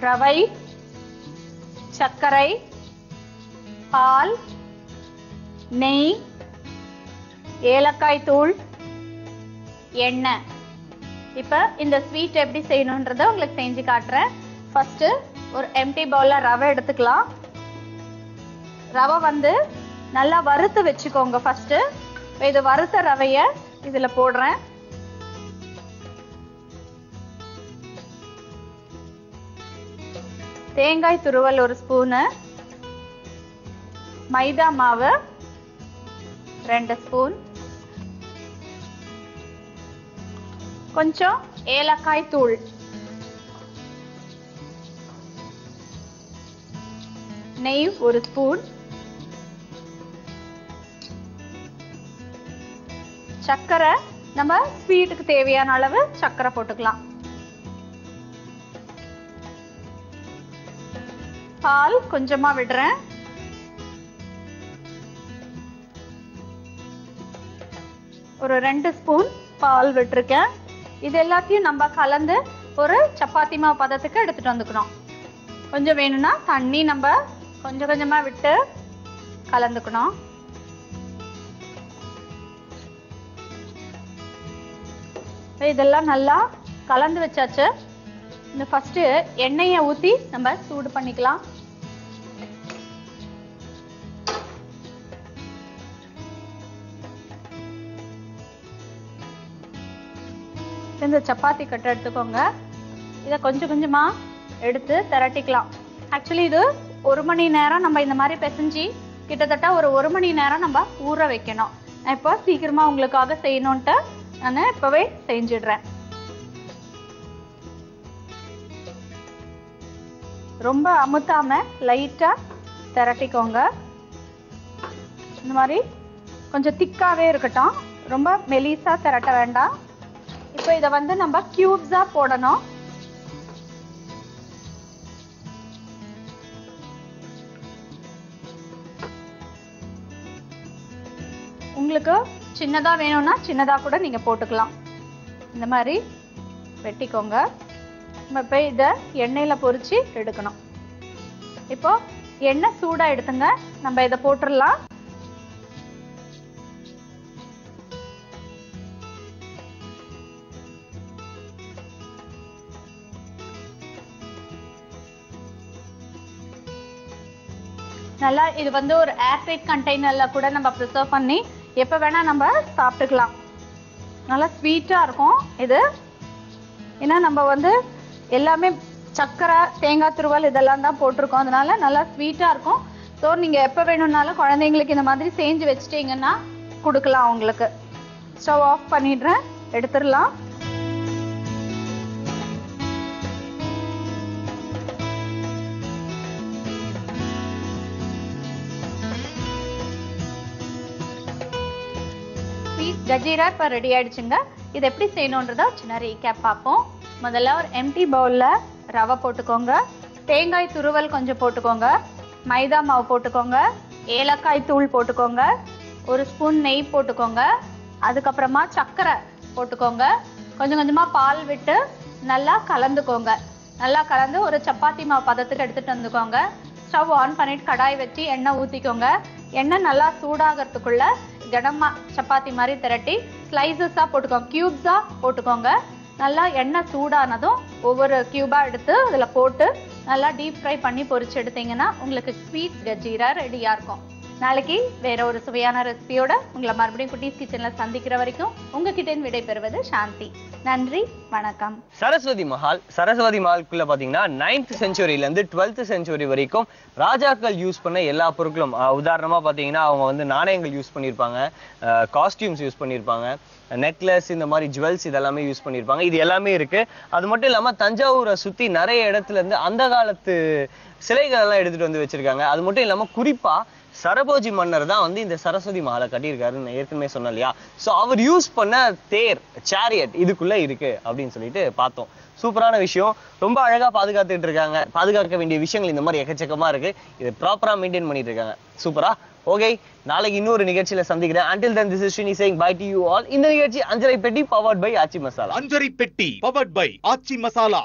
ரவை, சர்க்கரை, பால், நெய், ஏலக்காய் தூள், எண்ணெய். இப்போ இந்த ஸ்வீட் எப்படி செய்யணுன்றதை உங்களுக்கு செஞ்சு காட்டுறேன். ஃபர்ஸ்ட் ஒரு எம்டி பவுல்ல ரவை எடுத்துக்கலாம். ரவை வந்து நல்லா வறுத்து வச்சுக்கோங்க. ஃபர்ஸ்ட் இது வறுத்த ரவைய இதுல போடுறேன். தேங்காய் துருவல் ஒரு ஸ்பூனு, மைதா மாவு 2 ஸ்பூன், கொஞ்சம் ஏலக்காய் தூள், நெய் 1 ஸ்பூன், சர்க்கரை நம்ம ஸ்வீட்டுக்கு தேவையான அளவு சர்க்கரை போட்டுக்கலாம். பால் கொஞ்சமா விடுறேன். ஒரு 2 ஸ்பூன் பால் விட்டுருக்கேன். இது எல்லாத்தையும் நம்ம கலந்து ஒரு சப்பாத்தி மாவு பதத்துக்கு எடுத்துட்டு வந்துக்கணும். கொஞ்சம் வேணும்னா தண்ணி நம்ம கொஞ்சம் கொஞ்சமா விட்டு கலந்துக்கணும். இதெல்லாம் நல்லா கலந்து வச்சாச்சு. இந்த ஃபர்ஸ்ட் எண்ணெயை ஊத்தி நம்ம சூடு பண்ணிக்கலாம். இந்த சப்பாத்தி கட்டை எடுத்துக்கோங்க. இதை கொஞ்சம் கொஞ்சமா எடுத்து திரட்டிக்கலாம். ஆக்சுவலி இது 1 மணி நேரம் நம்ம இந்த மாதிரி பிசைஞ்சு கிட்டத்தட்ட ஒரு 1 மணி நேரம் நம்ம ஊற வைக்கணும். நான் இப்போ சீக்கிரமா உங்களுக்காக செய்யணும்ட்டு நான் இப்பவே செஞ்சிடுறேன். ரொம்ப அமுத்தாம லைட்டா திரட்டிக்கோங்க. இந்த மாதிரி கொஞ்சம் திக்காவே இருக்கட்டும், ரொம்ப மெலிசா திரட்ட வேண்டாம். இப்போ இதை வந்து நம்ம கியூப்ஸா போடணும். உங்களுக்கு சின்னதா வேணும்னா சின்னதா கூட நீங்க போட்டுக்கலாம். இந்த மாதிரி வெட்டிக்கோங்க. நம்ம இப்போ இதை எண்ணெயில பொரிச்சு எடுக்கணும். இப்போ எண்ணெய் சூடா எடுத்துங்க. நம்ம இதை போட்டுடலாம். நல்லா இது வந்து ஒரு ஏர்டைட் கண்டெய்னர்ல கூட நம்ம ப்ரிசர்வ் பண்ணி எப்ப வேணா நம்ம சாப்பிட்டுக்கலாம். நல்லா ஸ்வீட்டா இருக்கும் இது. ஏன்னா நம்ம வந்து எல்லாமே சர்க்கரை, தேங்காய் துருவல் இதெல்லாம் தான் போட்டிருக்கோம். அதனால நல்லா ஸ்வீட்டா இருக்கும். ஸோ நீங்க எப்ப வேணும்னாலும் குழந்தைங்களுக்கு இந்த மாதிரி செஞ்சு வச்சுட்டீங்கன்னா கொடுக்கலாம் உங்களுக்கு. ஸ்டவ் ஆஃப் பண்ணிடுறேன், எடுத்துடலாம். கஜீரா இப்போ ரெடி ஆயிடுச்சுங்க. இது எப்படி செய்யணுன்றத சின்ன ரீகேப் பார்ப்போம். முதல்ல ஒரு எம்டி பவுல்ல ரவை போட்டுக்கோங்க. தேங்காய் துருவல் கொஞ்சம் போட்டுக்கோங்க. மைதா மாவு போட்டுக்கோங்க. ஏலக்காய் தூள் போட்டுக்கோங்க. 1 ஸ்பூன் நெய் போட்டுக்கோங்க. அதுக்கப்புறமா சர்க்கரை போட்டுக்கோங்க. கொஞ்சம் கொஞ்சமா பால் விட்டு நல்லா கலந்துக்கோங்க. நல்லா கலந்து ஒரு சப்பாத்தி மாவு பதத்துக்கு எடுத்துட்டு வந்துக்கோங்க. ஸ்டவ் ஆன் பண்ணிட்டு கடாய் வச்சு எண்ணெய் ஊற்றிக்கோங்க. எண்ணெய் நல்லா சூடாகிறதுக்குள்ள கனமா சப்பாத்தி மாதிரி திரட்டி ஸ்லைசஸா போட்டுக்கோங்க, கியூப்ஸா போட்டுக்கோங்க. நல்லா எண்ணெய் சூடானதும் ஒவ்வொரு கியூபா எடுத்து அதுல போட்டு நல்லா டீப் ஃப்ரை பண்ணி பொரிச்சு எடுத்தீங்கன்னா உங்களுக்கு ஸ்வீட் கஜீரா ரெடியா இருக்கும். நாளைக்கு வேற ஒரு சுவையான ரெசிபியோட உங்களை மறுபடியும் குட்டீஸ் கிச்சன்ல சந்திக்கிற வரைக்கும் உங்ககிட்ட விடை பெறுவது சாந்தி. நன்றி, வணக்கம். சரஸ்வதி மஹால்குள்ள பாத்தீங்கன்னா 9th செஞ்சுரியில இருந்து 12th செஞ்சுரி வரைக்கும் ராஜாக்கள் யூஸ் பண்ண எல்லா பொருட்களும், உதாரணமா பாத்தீங்கன்னா அவங்க வந்து நாணயங்கள் யூஸ் பண்ணியிருப்பாங்க, காஸ்டியூம்ஸ் யூஸ் பண்ணியிருப்பாங்க, நெக்லஸ், இந்த மாதிரி ஜுவல்ஸ் இதெல்லாமே யூஸ் பண்ணியிருப்பாங்க. இது எல்லாமே இருக்கு. அது மட்டும் இல்லாம தஞ்சாவூரை சுத்தி நிறைய இடத்துல இருந்து அந்த காலத்து சிலைகள் எல்லாம் எடுத்துட்டு வந்து வச்சிருக்காங்க. அது மட்டும் இல்லாம குறிப்பா சரபோஜி மன்னர் தான் வந்து இந்த சரஸ்வதி மஹாலை கட்டியிருக்காருன்னு ஏற்கனவே சொன்னேன் இல்லையா? ஸோ அவர் யூஸ் பண்ண தேர், சேரியட் இதுக்குள்ள இருக்கு அப்படின்னு சொல்லிட்டு பார்த்தோம். சூப்பரான விஷயம். ரொம்ப அழகா பாதுகாத்துட்டு இருக்காங்க. பாதுகாக்க வேண்டிய விஷயங்கள் இந்த மாதிரி எக்கச்சக்கமா இருக்கு. இதை ப்ராப்பரா மெயின்டைன் பண்ணிட்டு இருக்காங்க. சூப்பரா. ஓகே, நாளைக்கு இன்னொரு நிகழ்ச்சியில சந்திக்கிறேன். Until then, this is Srini saying bye to you all. இந்த நிகழ்ச்சி அஞ்சரை பெட்டி powered by ஆச்சி மசாலா. அஞ்சரை பெட்டி powered by ஆச்சி மசாலா.